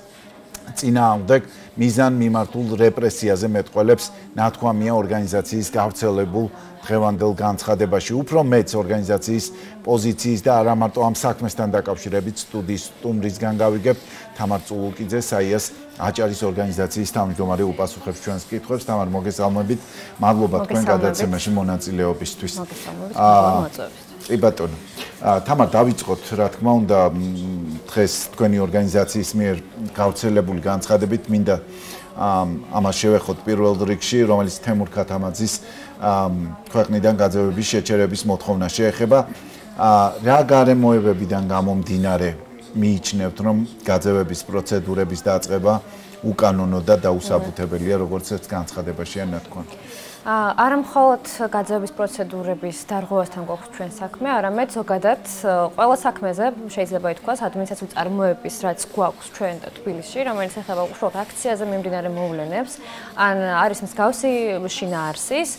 წინააღმდეგ მიზანმიმართულ რეპრესიაზე მეტყველებს ნათქვამია ორგანიზაციის გავრცელებულ დღევანდელ განცხადებაში. უფრო მეც ორგანიზაციის პოზიციის და არა მარტო ამ საქმესთან დაკავშირებით სტუდიის სტუმრისგან გავიგებ თამარ წულუკიძე, საიას აჭარის ორგანიზაციის თავმჯდომარე უპასუხებს ჩვენს კითხვებს. თამარ, მოგესალმებით. მადლობა თქვენ გადაცემაში მონაწილეობისთვის. კი ბატონო. თამარ, დავიწყოთ, რა თქმა უნდა, დღეს თქვენი ორგანიზაციის მიერ გავრცელებული განცხადებით მინდა ამას შევეხოთ პირველ რიგში, რომელიც თემურ ქათამაძის ქვეყნიდან გაძევების შეჩერების მოთხოვნა შეეხება. რა გარემოებებიდან გამომდინარე მიიჩნევთ, რომ გაძევების პროცედურების დაწყება უკანონო და დაუსაბუთებელია, როგორც ეს განცხადებაშია ნათქვამი? არა მხოლოდ გაძევების პროცედურების დარღვევასთან გვაქვს ჩვენ საქმე, არამედ ზოგადად ყველა საქმეზე შეიძლება ითქვას ადმინისტრაციული წარმოების, რაც გვაქვს ჩვენ და თბილისში, რომელიც ეხება უშუალოდ აქციაზე მიმდინარე მოვლენებს, ან არის მსგავსი შინაარსის,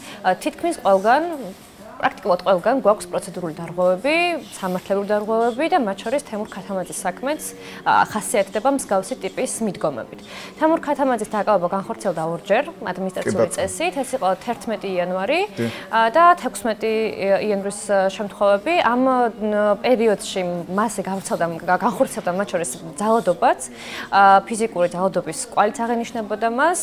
თითქმის ყველგან პრაქტიკულად ყველგან გვაქვს პროცედურული დარღვევები, სამართლებრივი დარღვევები და მათ შორის თემურ ქათამაძის საქმეც ხასიათდება მსგავსი ტიპის მიდგომებით. თემურ ქათამაძის დაკავება განხორციელდა ორჯერ ადმინისტრაციული წესით, ეს იყო 11 იანვარი და 16 იანვრის შემთხვევები. ამ პერიოდში მასზე განხორციელდა მათ შორის ძალადობაც, ფიზიკური ძალადობის კვალიც აღენიშნებოდა მას,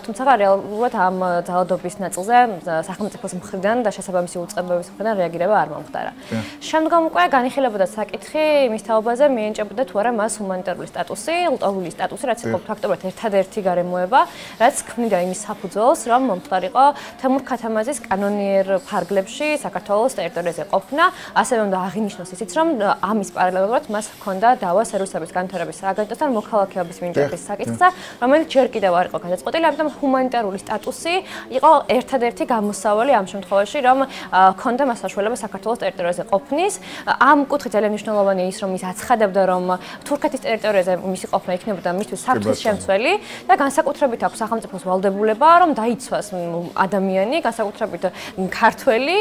თუმცა რეალურად ამ ძალადობის ნაწილზე სახელმწიფოს მხრიდან და შესაბამისი უწყებების მხრიდან რეაგირება არ მომხდარა. შემდგომ უკვე განიხილებოდა საკითხი იმის თაობაზე, მიენიჭებოდა თუ არა მას ჰუმანიტარული სტატუსი, ლტოლვილი სტატუსი, რაც იყო ფაქტობრივად ერთადერთი გარემოება, რაც ქმნიდა იმის საფუძველს, რომ მომხდარიყო თემურ ქათამაძის კანონიერ ფარგლებში საქართველოს ტერიტორიაზე ყოფნა, ასევე უნდა აღინიშნოს ისიც, რომ ამის პარალელურად მას ჰქონდა დავა სერვისების განვითარების სააგენტოსთან მოქალაქეობის მინიჭების საკითხზე, რომელიც ჯერ კიდევ არ იყო გადაწყვეტილი, ამიტომ ჰუმანიტარული სტატუსი იყო ერთადერთი გამოსავალი ამ შემთხვევაში, რომ ქონდა მას საშუალება საქართველოს ტერიტორიაზე ყოფნის. ამ კუთხით ძალიან მნიშვნელოვანია ის, რომ ის აცხადებდა, რომ თურქეთის ტერიტორიაზე მისი ყოფნა იქნებოდა მისთვის საფრთხის შემცველი და განსაკუთრებით აქვს სახელმწიფოს ვალდებულება, რომ დაიცვას ადამიანი, განსაკუთრებით ქართველი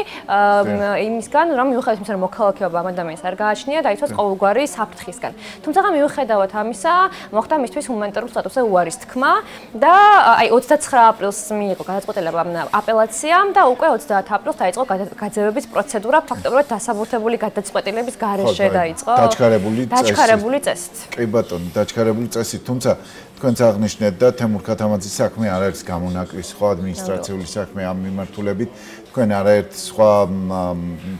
იმისგან, რომ მიუხედავად იმისა, რომ მოქალაქეობა ამ ადამიანს არ გააჩნია, დაიცვას ყოველგვარი საფრთხისგან. თუმცა მიუხედავად ამისა, მოხდა მისთვის ჰუმანიტარულ სტატუსზე უარის თქმა და აი 29 აპრილს მიიღო გადაწყვეტილება აპელაციამ და უკვე 30 აპრილს დაიწყო გაძევების პროცედურა, ფაქტობრივად დასაბუთებული გადაწყვეტილების გარეშე დაიწყო. დაჩქარებული წესით. კი ბატონო, დაჩქარებული წესით, თუმცა თქვენც აღნიშნეთ და თემურ ქათამაძის საქმე არ არის გამონაკლისი სხვა ადმინისტრაციული საქმე ამ მიმართულებით. თქვენ არაერთ სხვა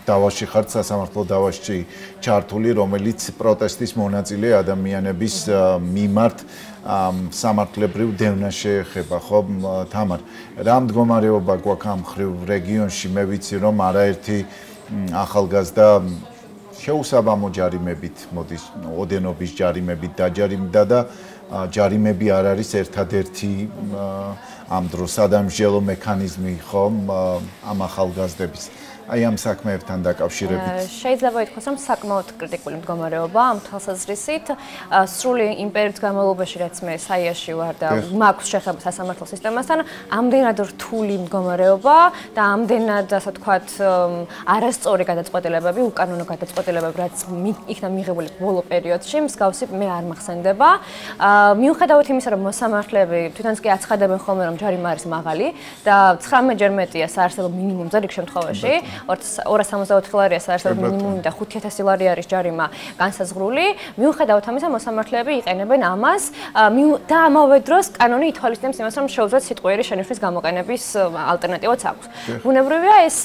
დავაში ხართ, სასამართლო დავაში ჩართული, რომელიც პროტესტის მონაწილე ადამიანების მიმართ სამართლებრივ დევნას შეეხება, ხო, თამარ? რა მდგომარეობა გვაქვს ამ ხრივ რეგიონში? მე ვიცი, რომ არაერთი ახალგაზრდა შეუსაბამო ჯარიმებით მოდის, ოდენობის ჯარიმებით დაჯარიმდა და ჯარიმები არ არის ერთადერთი ამ დროს სადამსჯელო მექანიზმი, ხო, ამ ახალგაზრდების. აი ამ საქმეებთან დაკავშირებით. შეიძლება ითქვას, რომ საკმაოდ კრიტიკული მდგომარეობა ამ თვალსაზრისით, სრული იმ პერიოდის განმავლობაში, რაც მე საიაში ვარ და მაქვს შეხება სასამართლო სისტემასთან, ამდენად რთული მდგომარეობა და ამდენად, ასე ვთქვათ, არასწორი გადაწყვეტილებები, უკანონო გადაწყვეტილებები, რაც იქნა მიღებული ბოლო პერიოდში, მსგავსი მე არ მახსენდება. მიუხედავად იმისა, რომ მოსამართლეები თვითონც კი აცხადებენ ხოლმე, რომ ჯარიმა არის მაღალი და 19 ჯერ მეტია საარსებო მინიმუმზე რიგ შემთხვევაში. 264 ლარია საერთოდ მინიმუმი და 5000 ლარი არის ჯარიმა განსაზღვრული. მიუხედავად ამისა, მოსამართლეები იყენებენ ამას და ამავე დროს კანონი ითვალისწინებს იმას, რომ შეუძლიათ სიტყვიერი შენიშვნის გამოყენების ალტერნატივაც აქვს. ბუნებრივია ეს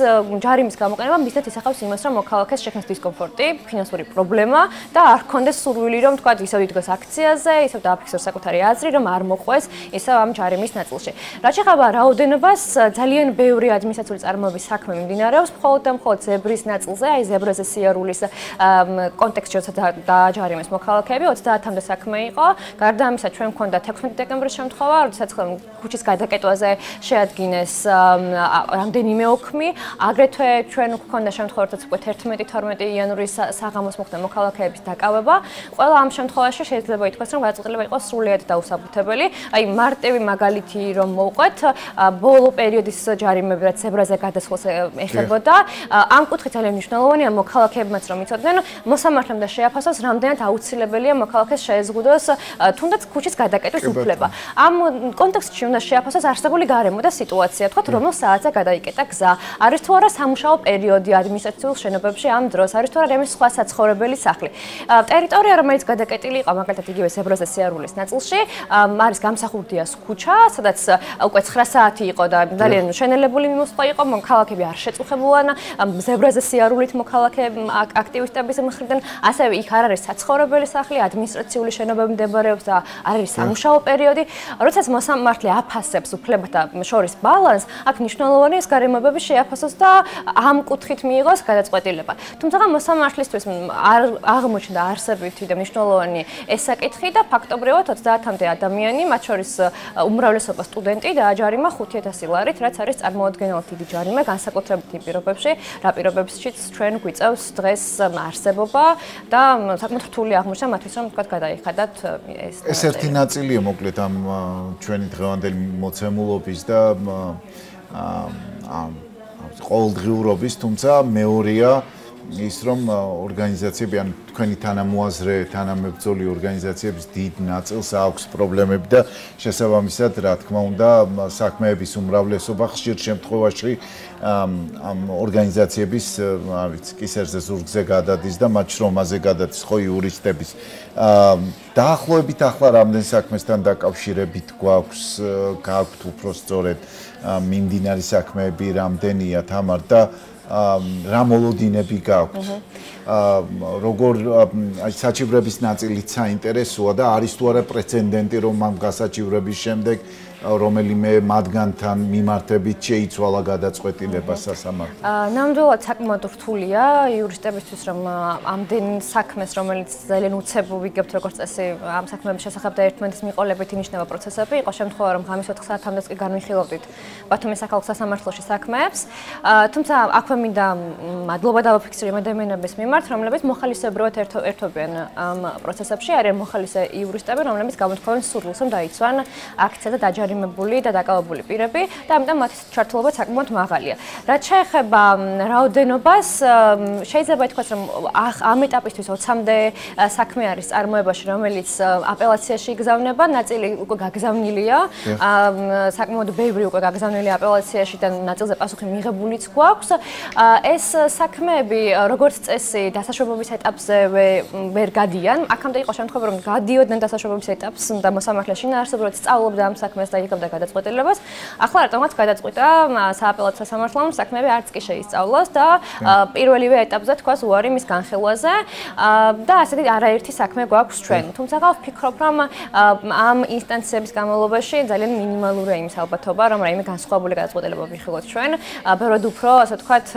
ჯარიმის გამოყენება მიზნად ისახავს იმას, რომ მოქალაქეს შექმნას დისკომფორტი, ფინანსური პრობლემა და არ ჰქონდეს სურვილი, რომ თქვა ისევ იდგოს აქციაზე, ისევ დააფიქსოს საკუთარი აზრი, რომ არ მოყვეს ისევ ამ ჯარიმის ნაწილში. რაც შეეხება რაოდენობას, ძალიან ბევრი ადმინისტრაციული წარმოების საქმე მიმდინარეობს, მხოლოდ და მხოლოდ ზებრის ნაწილზე, აი ზებრაზე სიარულის კონტექსტში დააჯარიმეს მოქალაქეები 30-მდე საქმე იყო. გარდა ამისა, ჩვენ მქონდა 16 დეკემბრის შემთხვევა, როდესაც ქუჩის გადაკეტვაზე შეადგინეს რამდენიმე ოქმი. აგრეთვე ჩვენ გვქონდა შემთხვევა, როდესაც უკვე 11-12 იანვრის საღამოს მოხდა მოქალაქეების დაკავება. ყველა ამ შემთხვევაში შეიძლება ითქვას, რომ გადაწყვეტილება იყო სრულიად დაუსაბუთებელი. აი მარტივი მაგალითი რომ მოვყვეთ, ბოლო პერიოდის ჯარიმები, რაც ზებრაზე გადასვლას ეხებოდა, ამ კუთხით ძალიან მნიშვნელოვანია მოქალაქეებმაც რომ იცოდნენ, მოსამართლემ და შეაფასოს, რამდენად აუცილებელია მოქალაქეს შეეზღუდოს თუნდაც ქუჩის გადაკეტვის უფლება. ამ კონტექსტში უნდა შეაფასოს არსებული გარემო და სიტუაცია, თქვათ რომელ საათზე გადაიკეტა გზა, არის თუ არა სამუშაო პერიოდი ადმინისტრაციულ შენობებში ამ დროს, არის თუ არა რამე სხვა საცხოვრებელი სახლი. ტერიტორია, რომელიც გადაკეტილი იყო, მაგალითად იგივე ზებრაზე სიარულის ნაწილში, არის გამსახურდიას ქუჩა, სადაც უკვე 9 საათი იყო და ძალიან შენელებული მიმოსვლა იყო, მოქალაქეები არ შეწუხებულან ზებრაზე სიარულით მოქალაქეები აქტივისტების მხრიდან, ასევე იქ არ არის საცხოვრებელი სახლი, ადმინისტრაციული შენობები მდებარეობს და არ არის სამუშაო პერიოდი. როდესაც მოსამართლე აფასებს უფლებათა შორის ბალანსს, აქ მნიშვნელოვანია ეს გარემოებები შეაფასოს და ამ კუთხით მიიღოს გადაწყვეტილება. თუმცა მოსამართლისთვის არ აღმოჩნდა არსებითი და მნიშვნელოვანი ეს საკითხი და ფაქტობრივად 30-მდე ადამიანი, მათ შორის უმრავლესობა სტუდენტი დააჯარიმა 5000 ლარით, რაც არის წარმოუდგენლად დიდი ჯარიმა განსაკუთრებით იმ პირობებში, რა პირობებშიც ჩვენ გვიწევს დღეს არსებობა და საკმაოდ რთული აღმოჩნდა მათთვის, რომ თქვა გადაიხადათ ეს ერთი ნაწილია მოკლედ ამ ჩვენი დღევანდელი მოცემულობის და ყოველდღიურობის, თუმცა მეორეა ის რომ ორგანიზაციები ან თქვენი თანამოაზრე, თანამებრძოლი ორგანიზაციების დიდ ნაწილს აქვს პრობლემები და შესაბამისად, რა თქმა უნდა, საქმეების უმრავლესობა ხშირ შემთხვევაში ამ ორგანიზაციების, არის კისერზე ზურგზე გადადის და მათ შრომაზე გადადის ხო იურისტების. დაახლოებით ახლა რამდენ საქმესთან დაკავშირებით გაქვთ უფრო სწორედ მიმდინარე საქმეები რამდენია თამარ და რა მოლოდინები გაქვთ? როგორ საჩივრების ნაწილიც საინტერესოა და არის თუ არა პრეცედენტი რომ ამ გასაჩივრების შემდეგ რომელიმე მათგანთან მიმართებით შეიცვალა გადაწყვეტილება სასამართლო. ნამდვილად საკმაოდ რთულია იურისტებისთვის რომ ამდენ საქმეს რომელიც ძალიან უცებ ვიგებთ როგორც წესი ამ საქმეების შესახებ და ერთმანეთის მიყოლებით ინიშნება პროცესები, იყო შემთხვევა რომ ღამის 4 საათამდეც კი განვიხილავდით ბათუმის საქალაქო სასამართლოში საქმეებს. თუმცა აქვე მინდა მადლობა დავაფიქსირო იმ ადამიანების მიმართ, რომლებიც მოხალისეებრივად ერთობიან ამ პროცესებში, არიან მოხალისე იურისტები, რომლებიც გამოთქვამენ სურვილს რომ დაიცვან აქცია და დაჯარიმებული და დაკავებული პირები და ამიტომ მათი ჩართულობა საკმაოდ მაღალია. რაც შეეხება რაოდენობას, შეიძლება ითქვას, რომ ამ ეტაპისთვის 20-მდე საქმე არის წარმოებაში, რომელიც აპელაციაში იგზავნება, ნაწილი უკვე გაგზავნილია, საკმაოდ ბევრი უკვე გაგზავნილი აპელაციაში და ნაწილზე პასუხი მიღებულიც გვაქვს. ეს საქმეები, როგორც წესი, დასაშვებობის ეტაპზე ვერ გადიან. აქამდე იყო შემთხვევა, რომ გადიოდნენ დასაშვებობის ეტაპს და მოსამართლე შინაარსობრივად სწავლობდა ამ საქმეს და იღებდა გადაწყვეტილებას. ახლა რატომაც გადაწყვიტა სააპელაციო სასამართლომ საქმეები არც კი შეისწავლოს და პირველივე ეტაპზე თქვას უარი მის განხილვაზე და ასეთი არაერთი საქმე გვაქვს ჩვენ. თუმცა ვფიქრობ, რომ ამ ინსტანციების განმავლობაში ძალიან მინიმალურია იმის ალბათობა, რომ რაიმე განსხვავებული გადაწყვეტილება ვიხილოთ ჩვენ. ბევრად უფრო, ასე ვთქვათ,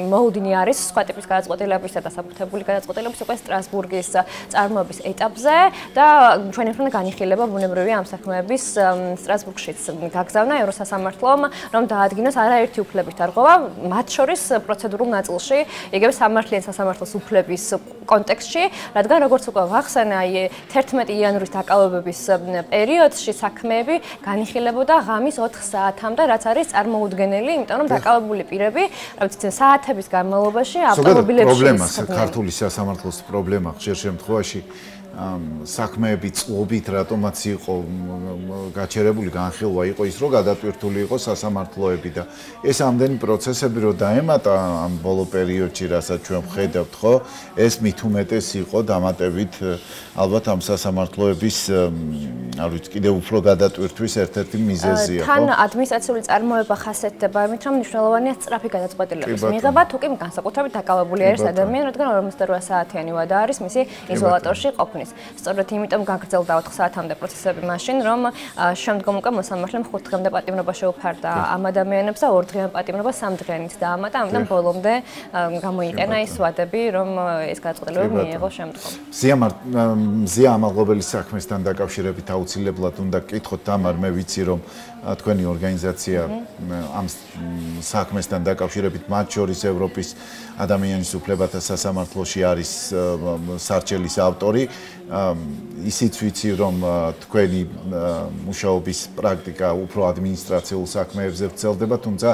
მოლოდინი არის სხვა ტიპის გადაწყვეტილებისა და დასაბუთებული გადაწყვეტილების უკვე სტრასბურგის წარმოების ეტაპზე და ჩვენი მხრიდან განიხილება ბუნებრივია ამ საქმეების სტრასბურგშიც გაგზავნა ევროსასამართლომ, რომ დაადგინოს არაერთი უფლების დარღვევა, მათ შორის პროცედურულ ნაწილში, იგივე სამართლიან სასამართლოს უფლების კონტექსტში, რადგან როგორც უკვე ვახსენე, აი 11 იანვრის დაკავებების პერიოდში საქმეები განიხილებოდა ღამის 4 საათამდე, რაც არის წარმოუდგენელი, იმიტომ რომ დაკავებული პირები, რა ვიცი, საათების განმავლობაში ავტომობილებში პრობლემას ქართული სასამართლოს პრობლემა ხშირ შემთხვევაში საქმეები წყობით რატომაც იყო გაჩერებული განხილვა იყო ის რომ გადატვირთული იყო სასამართლოები და ეს ამდენი პროცესები რომ დაემატა ამ ბოლო პერიოდში რასაც ჩვენ ვხედავთ ხო ეს მით უმეტეს იყო დამატებით ალბათ ამ სასამართლოების არ ვიცი კიდევ უფრო გადატვირთვის ერთ-ერთი მიზეზია ხო თან ადმინისტრაციული წარმოება ხასიათდება იმით რომ მნიშვნელოვანია სწრაფი გადაწყვეტილების მიღება თუ კი განსაკუთრებით დაკავებული არის ადამიანი რადგან 48 საათიანი ვადა არის მისი იზოლატორში ყოფნის სწორედ იმიტომ გაგრძელდა 4 საათამდე პროცესები მაშინ რომ შემდგომ უკვე მოსამართლემ 5 დღემდე პატიმრობა შეუფარდა ამ ადამიანებს და 2 დღიან პატიმრობა 3 დღიანით დაამატა ამიტომ ბოლომდე გამოიყენა ის ვადები რომ ეს გადაწყვეტილებები მიიღო შემდგომ მზია ამაღლობელის საქმესთან დაკავშირებით აუცილებლად უნდა გკითხოთ თამარ მე ვიცი რომ თქვენი ორგანიზაცია ამ საქმესთან დაკავშირებით მათ შორის ევროპის ადამიანის უფლებათა სასამართლოში არის სარჩელის ავტორი ისიც ვიცი რომ თქვენი მუშაობის პრაქტიკა უფრო ადმინისტრაციულ საქმეებზე ვრცელდება თუმცა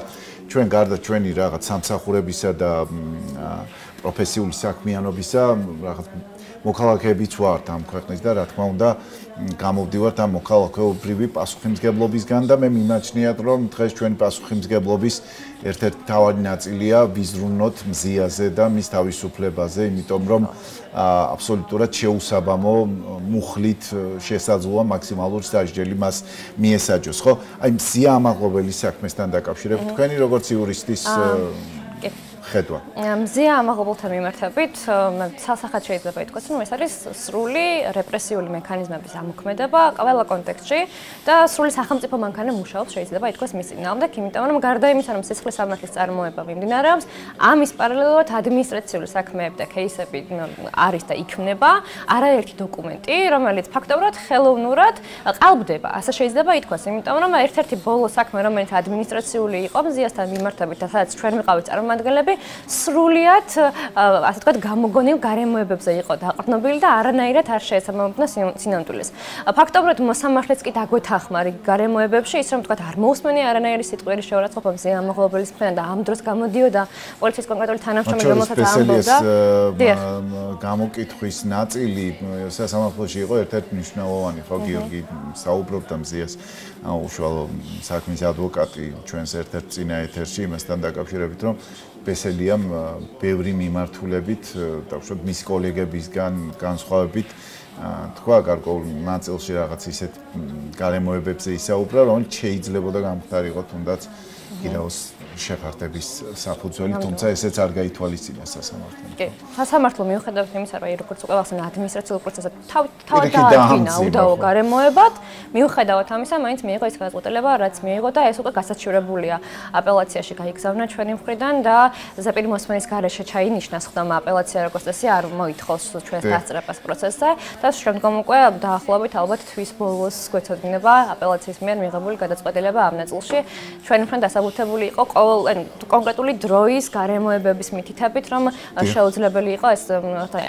ჩვენ გარდა ჩვენი რაღაც სამსახურებისა და პროფესიული საქმიანობისა რაღაც მოქალაქეებიც ვართ ამ ქვეყნის და რა თქმა უნდა გამოვდივართ ამ მოქალაქეობრივი პასუხისმგებლობისგან და მე მიმაჩნიათ რომ დღეს ჩვენი პასუხისმგებლობის ერთ-ერთი მთავარი ნაწილია ვიზრუნოთ მზიაზე და მის თავისუფლებაზე იმიტომ რომ აბსოლუტურად შეუსაბამო მუხლით შესაძლოა მაქსიმალური სასჯელი მას მიესაჯოს ხო აი მზია ამაღლობელის საქმესთან დაკავშირებით თქვენი როგორც იურისტის ხედვა. მზია ამაღლობელთან მიმართებით, ცალსახად შეიძლება ითქვას, რომ ეს არის სრული რეპრესიული მექანიზმების ამოქმედება ყველა კონტექსტში და სრული სახელმწიფო მანქანა მუშაობს შეიძლება ითქვას მის წინააღმდეგ, იმიტომ რომ გარდა იმისა, რომ სისხლის სამართლის წარმოება მიმდინარეობს, ამის პარალელურად ადმინისტრაციული საქმეები და кейსები არის და იქმნება არაერთი დოკუმენტი, რომელიც ფაქტობრივად ხელოვნურად ყალბდება. ასე შეიძლება ითქვას, იმიტომ რომ ერთ-ერთი ბოლო საქმე, რომელიც ადმინისტრაციული იყო მზიასთან მიმართებით და სადაც ჩვენ ვიყავით წარმომადგენლები სრულიად ასე ვთქვათ გამოგონილ გარემოებებზე იყო დაყრდნობილი და არანაირად არ შეესაბამებოდა სინამდვილეს. ფაქტობრივად მოსამართლეც კი დაგვეთანხმა გარემოებებში ის რომ ვთქვათ არ მოусმენი არანაირი სიტყვიერი შეურაცხყოფა მზია ამაღლობელის მხრიდან და ამ დროს გამოდიოდა პოლიციის კონკრეტული თანამშრომელი რომელსაც ამბობდა გამოკითხვის ნაწილი სასამართლოში იყო ერთ-ერთი მნიშვნელოვანი ხო გიორგი საუბრობდა მზიას უშუალო საქმის ადვოკატი ჩვენს ერთ-ერთ წინა ეთერში იმასთან დაკავშირებით რომ ბესელიამ ბევრი მიმართულებით და უშუალოდ მის კოლეგებისგან განსხვავებით თქვა გარკვეულ ნაწილში რაღაც ისეთ გარემოებებზე ისაუბრა რომ შეიძლებოდა გამხდარიყო თუნდაც კიდევ შეხართების საფუძველი, თუმცა ესეც არ გაითვალისწინა სასამართლომ. კი, სასამართლო მიუხედავად იმისა, რომ როგორც უკვე ვახსენე, ადმინისტრაციულ პროცესად თავად დაადგინა უდავო გარემოებად, მიუხედავად ამისა, მაინც მიიღო ის გადაწყვეტილება, რაც მიიღო და ეს უკვე გასაჩივრებულია აპელაციაში გაიგზავნა ჩვენი მხრიდან და ზეპირი მოსმენის გარეშე ჩაინიშნა სხდომა აპელაცია როგორც წესი არ მოითხოვს ჩვენს დასწრებას პროცესზე და შემდგომ უკვე დაახლოებით ალბათ თვის ბოლოს გვეცოდინება აპელაციის მიერ მიღებული გადაწყვეტილება ამ ნაწილში. ჩვენი მხრიდან დასაბუთებული იყო კონკრეტული დროის გარემოებების მითითებით, რომ შეუძლებელი იყო ეს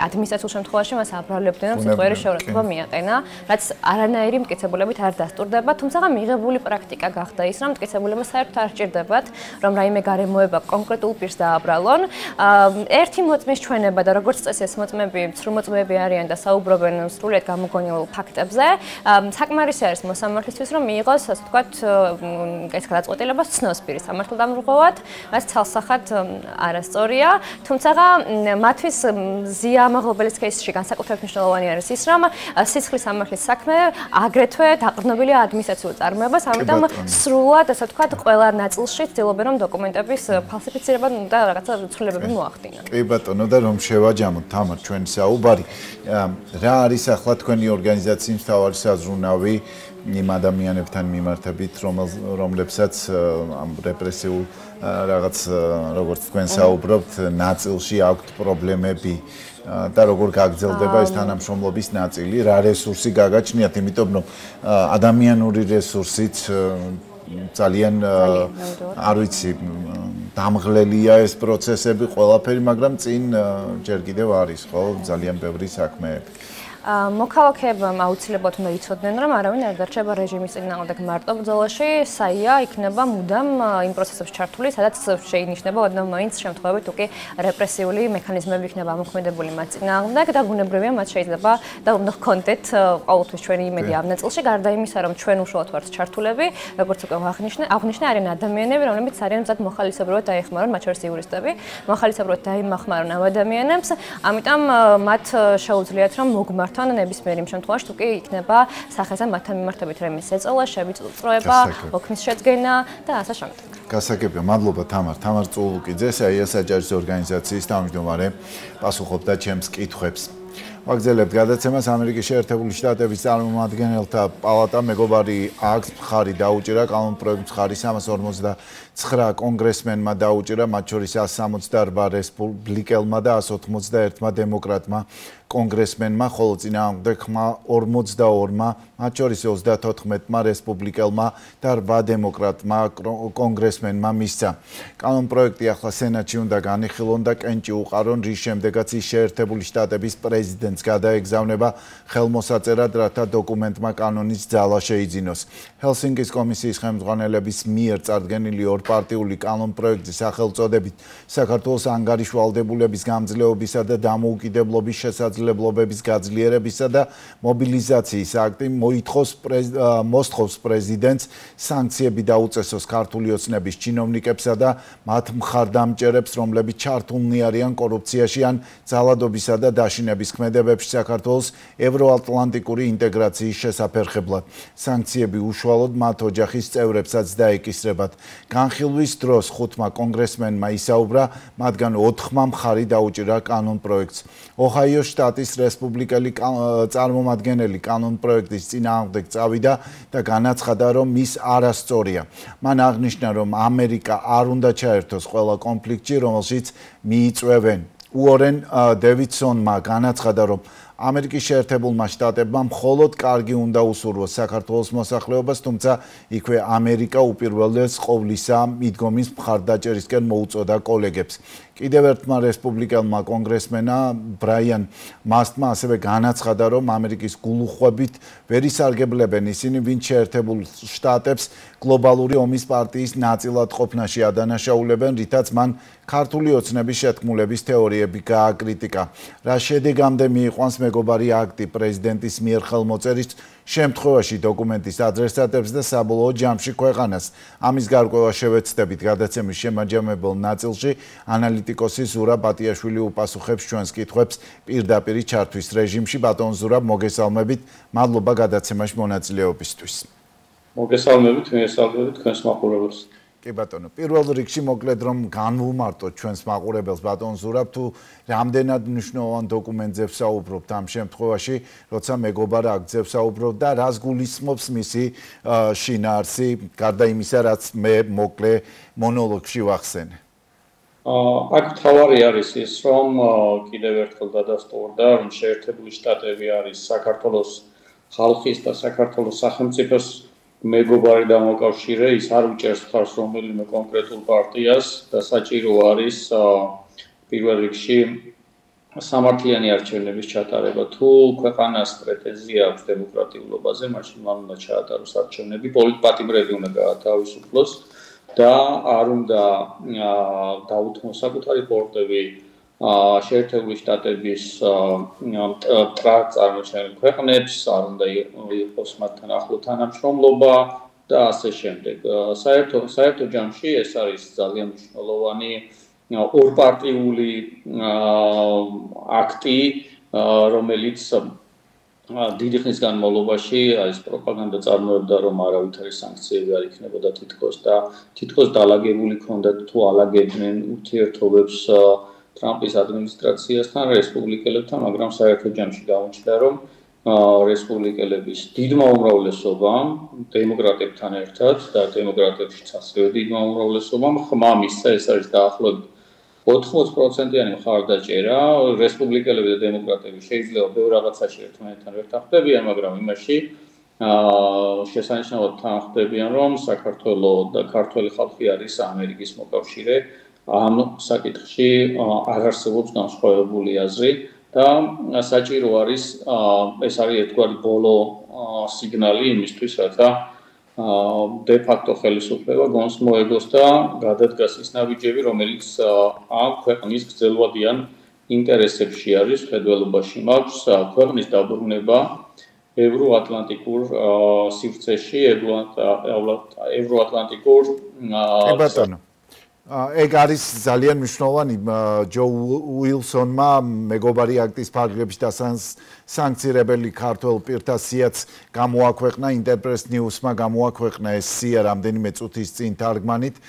ადმინისტრაციულ შემთხვევაში მას აბრალებდნენ, რომ სიტყვიერი შეურაცხყოფა მიაყენა, რაც არანაირი მტკიცებულებით არ დასტურდება, თუმცა მიღებული პრაქტიკა გახდა ის, რომ მტკიცებულება საერთოდ არ სჭირდებათ, რომ რაიმე გარემოება კონკრეტულ პირს დააბრალონ. ერთი მოწმის ჩვენება და როგორც წესი ეს მოწმები ცრუმოწმეები არიან და საუბრობენ სრულიად გამოგონილ ფაქტებზე. საკმარისი არის მოსამართლისთვის, რომ მიიღოს, ასე ვთქვათ, ეს გადაწყვეტილება ცნოსპირი სამართალდამცავად, რაც ცალსახად არასწორია, თუმცა მათთვის მზია ამაღლობელის кейსში განსაკუთრებით მნიშვნელოვანი არის ის, რომ სისხლის სამართლის საქმე აგრეთვე დაყრდნობილია ადმინისტრაციულ წარმოებას, ამიტომ სრულად, ასე ვთქვათ, ყველა ნაწილში ცდილობენ რომ დოკუმენტების ფალსიფიცირება და რაღაცა ცვლილებები მოახდინონ. კი ბატონო და რომ შევაჯამოთ თამარ ჩვენი საუბარი, რა არის ახლა თქვენი ორგანიზაციის მთავარი საზრუნავი იმ ადამიანებთან მიმართებით, რომლებსაც ამ რეპრესიულ რაღაც როგორც თქვენ საუბრობთ, ნაწილში აქვთ პრობლემები და როგორ გაგრძელდება ეს თანამშრომლობის ნაწილი, რა რესურსი გაგაჩნიათ, იმიტომ რომ ადამიანური რესურსიც ძალიან არ ვიცი დამღლელია ეს პროცესები ყველაფერი, მაგრამ წინ ჯერ კიდევ არის, ხო, ძალიან ბევრი საქმეები. მოქალაქეებმა აუცილებლად უნდა იცოდნენ, რომ არავინ არ დარჩება რეჟიმის წინააღმდეგ მარტო ბრძოლაში, საია იქნება მუდამ იმ პროცესებში ჩართული, სადაც შეინიშნება ოდნავ მაინც შემთხვევებით უკვე რეპრესიული მექანიზმები იქნება ამოქმედებული მათ წინააღმდეგ და ბუნებრივია მათ შეიძლება და უნდა ჰქონდეთ ყოველთვის ჩვენი იმედი ამ ნაწილში, გარდა იმისა, რომ ჩვენ უშუალოდ ვართ ჩართულები, როგორც უკვე აღნიშნე, არიან ადამიანები, რომლებიც არიან მზად მოხალისებრულად დაეხმარონ, მათ შორის იურისტები, მოხალისებრულად დაიმახმარონ ამ ადამიანებს, ამიტომ მათ შეუძლიათ რომ მოგმართონ ნებისმიერ იმ შემთხვევაში თუ კი იქნება სახეზე მათთან მიმართებით რემის ეწოლა, შევიწროება, ოქმის შეძგენა და ასე შემდეგ. გასაგებია, მადლობა თამარ წულუკიძე, საია საჯარო ორგანიზაციის თავმჯდომარე, პასუხობდა ჩემს კითხვებს. ვაგრძელებთ გადაცემას. ამერიკის შეერთებული შტატების წარმომადგენელთა პალატამ მეგობარი აქვს მხარი დაუჭირა კანონპროექტს მხარი 359 კონგრესმენმა დაუჭირა, მათ შორის 168 რესპუბლიკელმა და 181 დემოკრატმა კონგრესმენმა, ხოლო წინააღმდეგმა 42-მა, მათ შორის 34-მა რესპუბლიკელმა და 8 დემოკრატმა კონგრესმენმა მისცა. კანონპროექტი ახლა სენატში უნდა განიხილონ და კენჭი უყარონ, რის შემდეგაც ის შეერთებული შტატების პრეზიდენტს გადაეგზავნება ხელმოსაწერად, რათა დოკუმენტმა კანონის ძალა შეიძინოს. ჰელსინკის კომისიის ხელმძღვანელების მიერ წარდგენილი ორპარტიული კანონპროექტის სახელწოდებით საქართველოს ანგარიშვალდებულების გამძლეობისა და დამოუკიდებლობის შესაძლებლობების გაძლიერებისა და მობილიზაციის აქტი მოსთხოვს პრეზიდენტს სანქციები დაუწესოს ქართული ოცნების ჩინოვნიკებსა და მათ მხარდამჭერებს, რომლებიც ჩართულნი არიან კორუფციაში ან ძალადობისა და დაშინების ქმედებებში საქართველოს ევროატლანტიკური ინტეგრაციის შესაფერხებლად. სანქციები უშუალოდ მათ ოჯახის წევრებსაც დაეკისრებათ. განხილვის დროს 5-მა კონგრესმენმა ისაუბრა, მათგან 4-მა მხარი დაუჭირა კანონპროექტს. ოჰაიოს შტატის რესპუბლიკელი წარმომადგენელი კანონპროექტის წინააღმდეგ წავიდა და განაცხადა, რომ ის არასწორია. მან აღნიშნა, რომ ამერიკა არ უნდა ჩაერთოს ყველა კონფლიქტში, რომელშიც მიიწვევენ. უორენ დევიდსონმა განაცხადა, რომ ამერიკის შეერთებულმა შტატებმა მხოლოდ კარგი უნდა უსურვოს საქართველოს მოსახლეობას, თუმცა იქვე ამერიკა უპირველეს ყოვლისა მიდგომის მხარდაჭერისკენ მოუწოდა კოლეგებს. კიდევ ერთმა რესპუბლიკელმა კონგრესმენმა ბრაიან მასტმა ასევე განაცხადა, რომ ამერიკის გულუხვებით ვერ ისარგებლებენ ისინი, ვინც შეერთებულ შტატებს გლობალური ომის პარტიის ნაწილად ყოფნაში ადანაშაულებენ, რითაც მან ქართული ოცნების შეთქმულების თეორიები გააკრიტიკა. რა შედეგამდე მიიყვანს მეგობარი აქტი პრეზიდენტის მიერ ხელმოწერის შემთხვევაში დოკუმენტის ადრესატებს და საბოლოო ჯამში ქვეყანას. ამის გარკვევა შევეცდებით გადაცემის შემაჯამებელ ნაწილში. ანალიტიკოსი ზურაბ ბატიაშვილი უპასუხებს ჩვენს კითხვებს პირდაპირ ჩართვის რეჟიმში. ბატონ ზურაბ, მოგესალმებით. მადლობა გადაცემაში მონაწილეობისთვის. მოგესალმებით, მიესალმებით თქვენს მაყურებელს. კი ბატონო, პირველ რიგში მოკლედ რომ განვუმარტოთ ჩვენს მაყურებელს ბატონ ზურაბ, თუ რამდენად მნიშვნელოვან დოკუმენტზე ვსაუბრობთ ამ შემთხვევაში, როცა მეგობარ აქტზე ვსაუბრობთ და რას გულისხმობს მისი შინაარსი, გარდა იმისა, რაც მე მოკლე მონოლოგში ვახსენე. აქ თავარი არის ის, რომ კიდევ ერთხელ დადასტურდა, რომ შეერთებული შტატები არის საქართველოს ხალხის და საქართველოს სახელმწიფოს მეგობარი და მოკავშირე, ის არ უჭერს მხარს რომელიმე კონკრეტულ პარტიას და საჭირო არის პირველ რიგში სამართლიანი არჩევნების ჩატარება. თუ ქვეყანას პრეტენზია აქვს დემოკრატიულობაზე, მაშინ მან უნდა ჩაატაროს არჩევნები, პოლიტპატიმრები უნდა გაათავისუფლოს და არ უნდა დაუთმოს საკუთარი პორტები შეერთებული შტატების წარმოჩენილ ქვეყნებს, არ უნდა იყოს მათთან ახლო თანამშრომლობა და ასე შემდეგ. საერთო ჯამში ეს არის ძალიან მნიშვნელოვანი ორპარტიული აქტი, რომელიც დიდი ხნის განმავლობაში ეს პროპაგანდა წარმოებდა, რომ არავითარი სანქციები არ იქნებოდა თითქოს დალაგებული ჰქონდათ თუ ალაგებდნენ ურთიერთობებს ტრამპის ადმინისტრაციასთან, რესპუბლიკელებთან, მაგრამ საერთო ჯამში გამოჩნდა, რომ რესპუბლიკელების დიდმა უმრავლესობამ, დემოკრატებთან ერთად და დემოკრატებშიც ასევე დიდმა უმრავლესობამ ხმა მისცა, ეს არის დაახლოებით 80%-იანი მხარდაჭერა. რესპუბლიკელები და დემოკრატები შეიძლება ბევრ რაღაცაში ერთმანეთთან ვერ თანხმდებიან, მაგრამ იმაში შესანიშნავად თანხმდებიან, რომ საქართველო და ქართველი ხალხი არის ამერიკის მოკავშირე ამ საკითხში არ არსებობს განსხვავებული აზრი და საჭირო არის ეს არის ერთგვარი ბოლო სიგნალი იმისთვის, რათა de facto ხელისუფლება გონს მოეგოს და გადადგას ის ნაბიჯები, რომელიც ამ ქვეყნის გრძელვადიან ინტერესებში არის, ხედველობაში მაქვს ქვეყნის დაბრუნება ევროატლანტიკურ სივრცეში, ევროატლანტიკურ ბატონო ეგ არის ძალიან მნიშვნელოვანი ჯო უილსონმა მეგობარი აქტის ფარგლების და სანქცირებელი ქართველ პირთა სიაც გამოაქვეყნა ინტერპრეს ნიუსმა გამოაქვეყნა ეს სია რამდენიმე წუთის წინ თარგმანით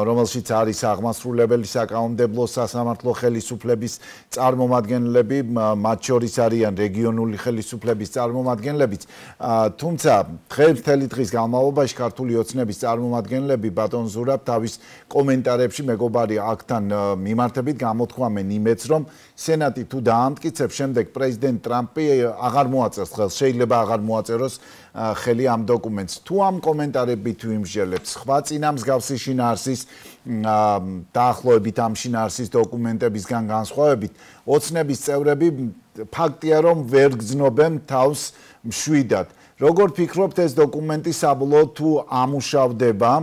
რომელშიც არის აღმასრულებელი საკანონმდებლო სასამართლო ხელისუფლების წარმომადგენლები მათ შორის არიან რეგიონული ხელისუფლების წარმომადგენლებიც თუმცა მთელი დღის განმავლობაში ქართული ოცნების წარმომადგენლები ბატონ ზურაბ თავის კომენტარებში მეგობარი აქტთან მიმართებით გამოთქვამენ იმედს რომ სენატი თუ დაამტკიცებს შემდეგ პრეზიდენტ ტრამპი აღარ მოაწერს ხელს შეიძლება აღარ მოაწეროს ხელი ამ დოკუმენტს თუ ამ კომენტარებით ვიმსჯელებთ სხვა წინა მსგავსი შინაარსის დაახლოებით ამ შინაარსის დოკუმენტებისგან განსხვავებით ოცნების წევრები ფაქტია რომ ვერ გრძნობენ თავს მშვიდად როგორ ფიქრობთ ეს დოკუმენტი საბოლოოდ თუ ამუშავდება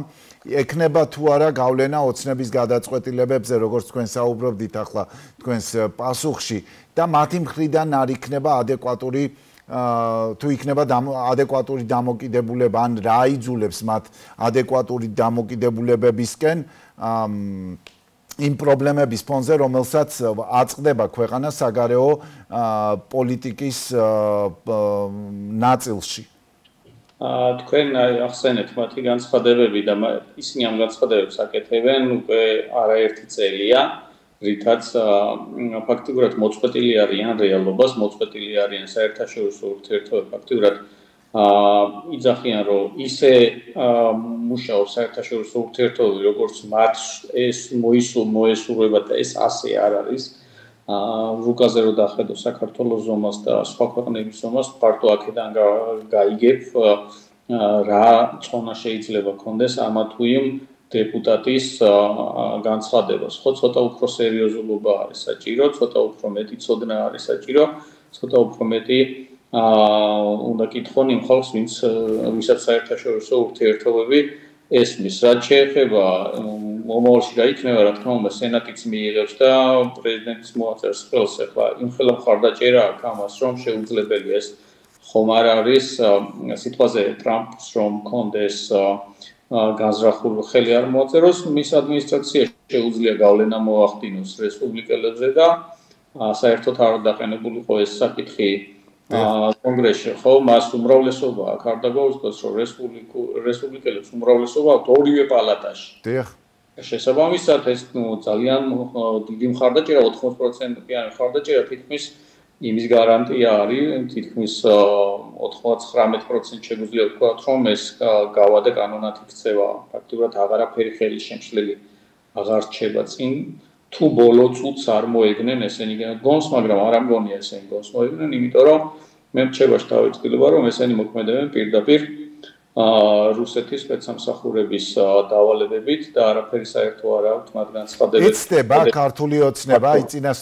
ეკნება თუ არა გავლენა ოცნების გადაწყვეტილებებზე როგორც თქვენ საუბრობდით ახლა თქვენს პასუხში და მათი მხრიდან არ იქნება ადეკვატური თუ იქნება ადეკვატური დამოკიდებულება ან რა იძულებს მათ ადეკვატური დამოკიდებულებებისკენ იმ პრობლემების ფონზე რომელსაც აწყდება ქვეყანა საგარეო პოლიტიკის ნაწილში თქვენ ახსენეთ მათი განცხადებები და ისინი ამ განცხადებებს აკეთებენ უკვე არაერთი წელია, რითაც ფაქტიურად მოწყვეტილი არიან რეალობას, მოწყვეტილი არიან საერთაშორისო ურთიერთობები, ფაქტიურად იძახიან, რომ ისე მუშაობს საერთაშორისო ურთიერთობები, როგორც მათ ეს მოესურვება და ეს ასე არ არის. რუკაზე რო დახედო საქართველოს ზომას და სხვა ქვეყნების ზომას ფართო აქედან გაიგებ რა წონა შეიძლება კონდეს ამა თუ იმ დეპუტატის განცხადებას ხო ცოტა უფრო სერიოზულობა არის საჭირო ცოტა უფრო მეტი ცოდნა არის საჭირო ცოტა უფრო მეტი უნდა კითხონ იმ ხალხს ვისაც საერთაშორისო ურთიერთობები ესმის რაც შეეხება მომავალში რა იქნება რა თქმა უნდა სენატიც მიიღებს და პრეზიდენტის მოაწერს ხელს ახლა იმ ხელა მხარდაჭერა აქვს ამას რომ შეუძლებელია ეს ხომ არ არის სიტყვაზე ტრამპს რომ კონდეს განზრახული ხელი არ მოაწეროს მის ადმინისტრაციაში შეუძლია გავლენა მოახდინოს რესპუბლიკელებზე და საერთოდ არ დაყენებულიყო ეს საკითხი კონგრესში ხო მას უმრავლესობა აქვს არ დაგვაუწყოს რომ რესპუბლიკელებს უმრავლესობა აქვს ორივე პალატაში დიახ შესაბამისად ეს ძალიან დიდი მხარდაჭერა 80%-იანი მხარდაჭერა თითქმის იმის გარანტია არის თითქმის 99% შეგვიძლია ვთქვათ რომ ეს გავა და კანონად იქცევა ფაქტობრივად აღარაფერი ხელი შემშლელი აღარ რჩება წინ თუ ბოლო წუთს არ მოეგნენ ესენი გონს მაგრამ არ ამგონია ესენი გონს მოეგნენ იმიტომ რომ მე რჩება შევეცდილება რომ ესენი მოქმედებენ პირდაპირ რუსეთის სპეცსამსახურების დავალებებით და არაფერი საერთო არ აქვს მათ განცხადებებში. ეცდება ქართული ოცნება, აი წინა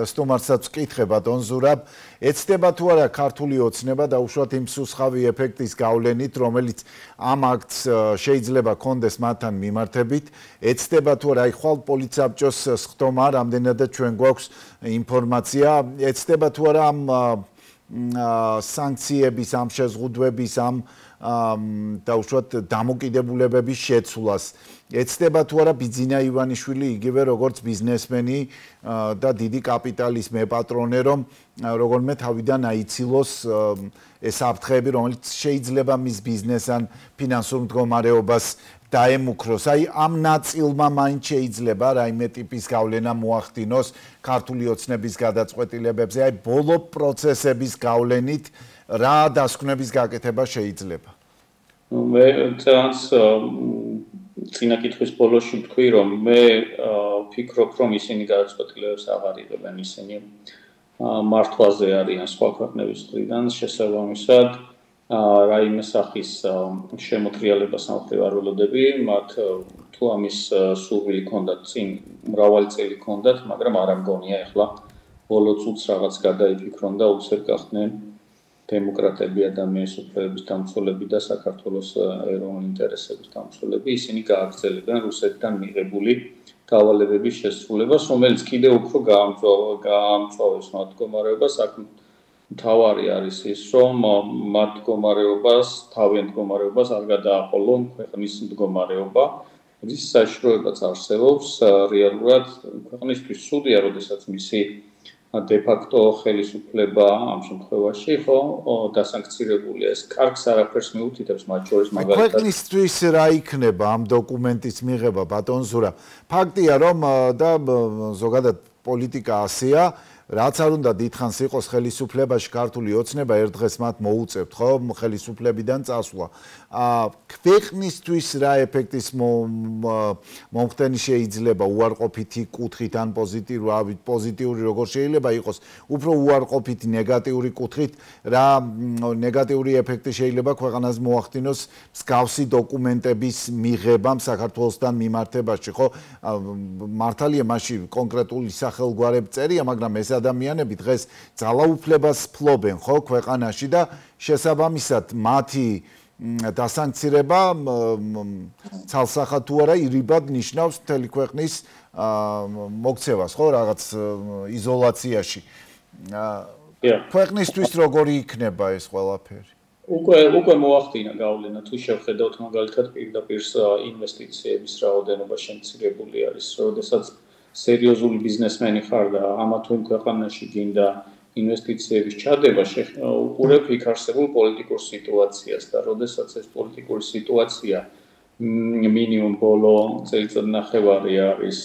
სტუმარსაც ვკითხე ბატონ ზურაბ, ეცდება თუ არა ქართული ოცნება და უშუალოდ იმ სუსხავი ეფექტის გავლენით, რომელიც ამ აქტს შეიძლება კონდეს მათთან მიმართებით, ეცდება თუ არა აი ხვალ პოლიცაბჭოს სხდომა, რამდენადაც ჩვენ გვაქვს ინფორმაცია, ეცდება თუ არა ამ სანქციების, ამ შეზღუდვების, ამ და უშუალოდ დამოკიდებულებების შეცვლას. ეცდება თუ არა ბიძინა ივანიშვილი იგივე როგორც ბიზნესმენი და დიდი კაპიტალის მეპატრონე რომ როგორმე თავიდან აიცილოს ეს აფრთხეები რომელიც შეიძლება მის ბიზნეს ან ფინანსურ მდგომარეობას დაემუქროს. აი ამ ნაწილმა მაინც შეიძლება რაიმე ტიპის გავლენა მოახდინოს ქართული ოცნების გადაწყვეტილებებზე. აი ბოლო პროცესების გავლენით რა დასკვნების გაკეთება შეიძლება? მე წანს წინა კითხვის ბოლოში ვთქვი რომ მე ვფიქრობ რომ ისინი გადაწყვეტილებებს აღარ იღებენ ისინი მართვაზე არიან სხვა ქვეყნების მხრიდან შესაბამისად რაიმე სახის შემოტრიალებას ამხრივარულოდები, მათ თუ ამის სურვილი ჰქონდათ, წინ მრავალი წელი ჰქონდათ, მაგრამ არ ამგონია ახლა ბოლო წუთს რაღაც გადაიფიქრონ და უცებ გახდნენ დემოკრატები, ადამიანის უფლებების დამცველები და საქართველოს ეროვნული ინტერესების დამცველები, ისინი გააგრძელებენ რუსეთიდან მიღებული დავალებების შესრულებას, რომელიც კიდევ უფრო გაამწვავებს მათ მდგომარეობას. აქ მთავარი არის ის, რომ მათ მდგომარეობას, თავიანთ მდგომარეობას არ გადააყოლონ ქვეყნის მდგომარეობა. ის საშიშროებაც არსებობს რეალურად ქვეყნისთვის სუდია, როდესაც მისი de facto ხელისუფლება ამ შემთხვევაში ხო დასანქცირებულია. ეს კარგს არაფერს მიუთითებს მათ შორის მაგალითად. ქვეყნისთვის რა იქნება ამ დოკუმენტის მიღება ბატონ ზურა? ფაქტია რომ და ზოგადად პოლიტიკა ასეა, რაც არ უნდა დიდხანს იყოს ხელისუფლებაში ქართული ოცნება ერთ დღეს მათ მოუწევთ ხო ხელისუფლებიდან წასვლა. ქვეყნისთვის რა ეფექტის მომხდენი შეიძლება უარყოფითი კუთხით ან პოზიტიური როგორ შეიძლება იყოს უფრო უარყოფითი ნეგატიური კუთხით რა ნეგატიური ეფექტი შეიძლება ქვეყანას მოახდინოს მსგავსი დოკუმენტების მიღებამ საქართველოსთან მიმართებაში ხო მართალია მასში კონკრეტული სახელგვარები წერია მაგრამ ეს ადამიანები დღეს ძალაუფლებას ფლობენ ხო ქვეყანაში და შესაბამისად მათი დასანქცირება ცალსახად თუ არა ირიბად ნიშნავს მთელი ქვეყნის მოქცევას ხო რაღაც იზოლაციაში ქვეყნისთვის როგორი იქნება ეს ყველაფერი უკვე მოახდინა გავლენა თუ შევხედავთ მაგალითად პირდაპირ ინვესტიციების რაოდენობა შემცირებული არის როდესაც სერიოზული ბიზნესმენი ხარ და ამა თუ იმ ქვეყანაში გინდა ინვესტიციების ჩადება უყურებ იქ არსებულ პოლიტიკურ სიტუაციას და როდესაც ეს პოლიტიკური სიტუაცია მინიმუმ ბოლო წელიწად ნახევარი არის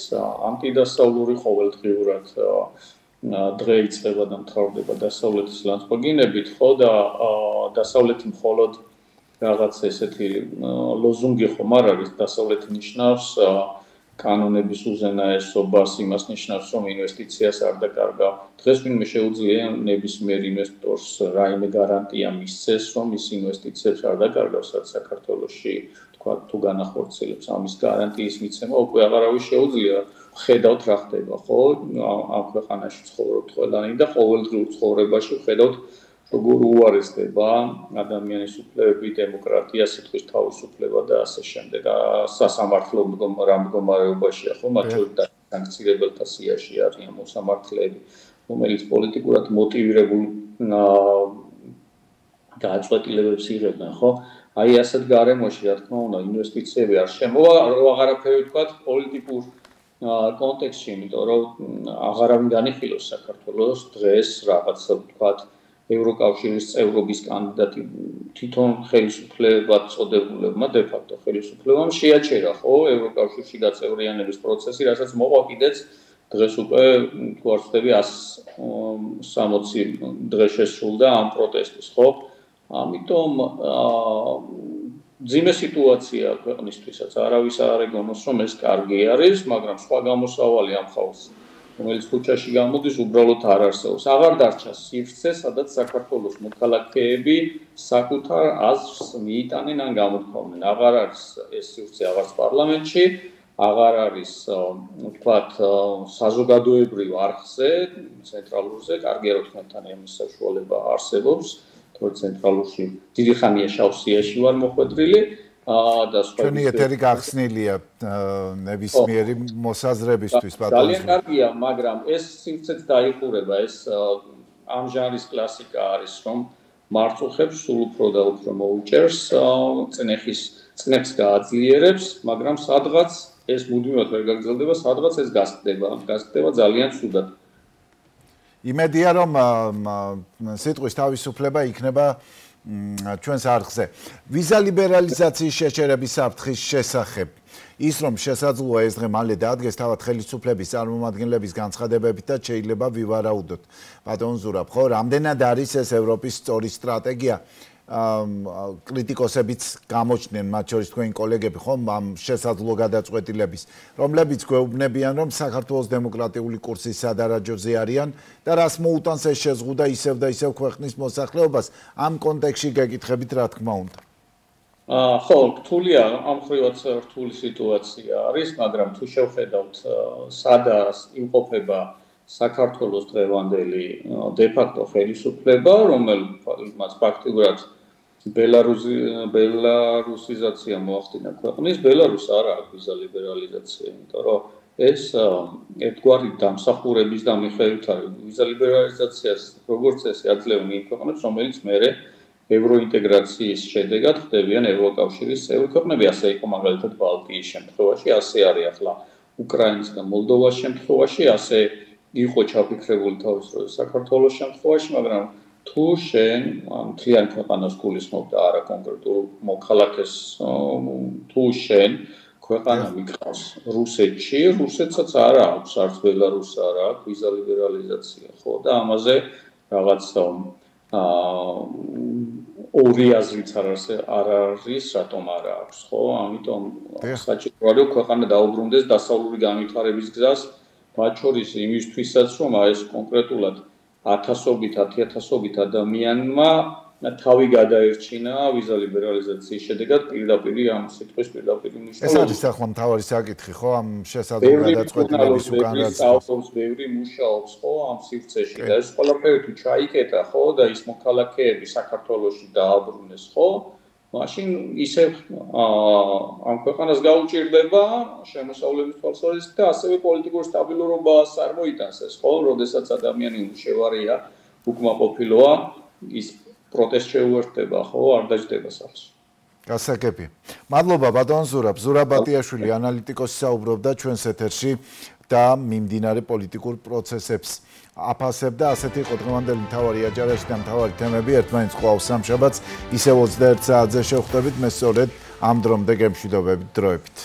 ანტიდასავლური ყოველდღიურად დღე იწყება და მთავრდება დასავლეთის ლანძღვა-გინებით ხო და დასავლეთი მხოლოდ რაღაც ესეთი ლოზუნგი ხომ არ არის დასავლეთი ნიშნავს კანონების უზენაესობას იმას ნიშნავს რომ ინვესტიციას არ დაკარგა დღეს ვინმე შეუძლია ნებისმიერ ინვესტორს რაიმე გარანტია მისცეს რომ ის ინვესტიციებს არ დაკარგავს რაც საქართველოში თქვა თუ განახორციელებს ამის გარანტიის მიცემა უკვე აღარავის შეუძლია ხედავთ რა ხდება ხო ამ ქვეყანაში ცხოვრობთ ყველანი და ყოველდღიურ ცხოვრებაში ხედავთ როგორ უარესდება ადამიანის უფლებები, დემოკრატია, სიტყვის თავისუფლება და ასე შემდეგ. სასამართლო მდგომარეობაშია ხო, მათ შორის დასანქცირებელთა სიაში არიან მოსამართლეები, რომელიც პოლიტიკურად მოტივირებულ გააწყვეტილებებს იღებენ, ხო? აი ასეთ გარემოში, რა თქმა უნდა, ინვესტიციები არ შემოვა, აღარაფერი ვთქვათ, პოლიტიკურ კონტექსტში, იმიტომ რომ აღარავინ განიხილავს საქართველოს დღეს რაღაცა ვთქვათ ევროკავშირის წევრობის კანდიდატი თვითონ ხელისუფლებად წოდებულებმა de facto ხელისუფლებამ შეაჩერა ხო ევროკავშირში გაწევრიანების პროცესი, რასაც მოყვა კიდეც დღეს უკვე თუ არ ვცდები 160 დღე შესრულდა ამ პროტესტის ხო ამიტომ ძიმე სიტუაცია ქვეყნისთვისაც არავის არ ეგონოს რომ ეს კარგი არის მაგრამ სხვა გამოსავალი ამ ხალხს რომელიც ხუჩაში გამოდის უბრალოდ არ არსებობს. აღარ დარჩა სივრცე, სადაც საქართველოს მოქალაქეები საკუთარ აზრს მიიტანენ ან გამოთქვამენ. აღარ არის ეს სივრცე აღარც პარლამენტში, აღარ არის, ვთქვათ, საზოგადოებრივ არხზე, ცენტრალურზე, კარგია რომ თქვენთან ამის საშუალება არსებობს, თორე ცენტრალურში დიდი ხანია შავსიაში ვარ მოხვედრილი. ჩვენი ეთერი გახსნილია ნებისმიერი მოსაზრებისთვის ბატონო. ძალიან კარგია, მაგრამ ეს სივრცეც დაიხურება, ეს ამ ჟანრის კლასიკა არის, რომ მარწუხებს სულ უფრო და უფრო მოუჭერს, წნეხს გააძლიერებს, მაგრამ სადღაც ეს მუდმივად ვერ გაგრძელდება, სადღაც ეს გასკდება ძალიან ცუდად. იმედია რომ სიტყვის თავისუფლება იქნება ჩვენს არხზე. ვიზა ლიბერალიზაციის შეჩერების საფრთხის შესახებ ის რომ შესაძლოა ეს დღე მალე დაადგეს თავად ხელისუფლების წარმომადგენლების განცხადებებით და შეიძლება ვივარაუდოთ. ბატონ ზურაბ, ხო, რამდენად არის ეს ევროპის სწორი სტრატეგია კრიტიკოსებიც გამოჩნდნენ, მათ შორის თქვენი კოლეგები ხომ ამ შესაძლო გადაწყვეტილების, რომლებიც გვეუბნებიან, რომ საქართველოს დემოკრატიული კურსის სადარაჯოზე არიან და რას მოუტანს ეს შეზღუდვა ისევ და ისევ ქვეყნის მოსახლეობას, ამ კონტექსტში გეკითხებით, რა თქმა უნდა. ხო, რთულია, ამ ხრივაც რთული სიტუაცია არის, მაგრამ თუ შევხედავთ, სადაც იმყოფება საქართველოს დღევანდელი დე-ფაქტო ხელისუფლება, რომელმაც ფაქტიურად ბელარუსიზაცია მოახდინა ქვეყნის, ბელარუსი არ აქვს ვიზა ლიბერალიზაცია, იმიტომ რომ ეს ერთგვარი დამსახურების და მიხედვით არის ვიზა ლიბერალიზაციას, როგორც წესი აძლევენ იმ ქვეყნებს, რომელიც მერე ევროინტეგრაციის შედეგად ხდებიან ევროკავშირის წევრი ქვეყნები, ასე იყო მაგალითად ბალტიის შემთხვევაში, ასე არის ახლა უკრაინის და მოლდოვას შემთხვევაში, ასე იყო ჩაფიქრებული თავის დროზე საქართველოს შემთხვევაში, მაგრამ თუ შენ მთლიან ქვეყანას გულისხმობ და არა კონკრეტულ მოქალაქეს, თუ შენ ქვეყანა მიყავს რუსეთში, რუსეთსაც არ აქვს, არც ბელარუსს არ აქვს ვიზა ლიბერალიზაცია, ხო და ამაზე რაღაც ორი აზრიც არ არის, რატომ არ აქვს, ხო? ამიტომ საჭიროა რომ ქვეყანა დაუბრუნდეს დასავლური განვითარების გზას, მათ შორის იმისთვისაც, რომ ეს კონკრეტულად 1000-1000 ადამიანმა თავი გადაერჩინა ვიზა ლიბერალიზაციის შედეგად პირდაპირ ამ სიტყვის პირდაპირ მნიშვნელობით. ეს არის ახლა მთავარი საკითხი, ხო, ამ შესაძლო გადაწყვეტილების უკან რაც ბევრი მუშაობს, ხო, ამ სივრცეში და ეს ყველაფერი თუ ჩაიკეტა, ხო, და ის მოქალაქეები საქართველოში დააბრუნეს, ხო, მაშინ ისევ ამ ქვეყანას გაუჭირდება შემოსავლების თვალსაზრისით და ასევე პოლიტიკურ სტაბილურობას წარმოიტანს ეს, ხო, როდესაც ადამიანი უშევარია, უკმაყოფილოა, ის პროტესტ შეუერთდება, ხო, არ დაждდება სახლს. გასაგები. მადლობა ბატონ ზურაბ. ზურაბ ბატიაშვილი ანალიტიკოსი საუბრობდა ჩვენს ეთერში და მიმდინარე პოლიტიკურ პროცესებს აფასებდა. ასეთი იყო დღევანდელი მთავარი აჯარაში და მთავარი თემები. ერთმანეთს ყავს სამშაბათს, ისევ 21 საათზე შევხვდებით. მე სწორედ ამ დრომდე გემშვიდობებით დროებით.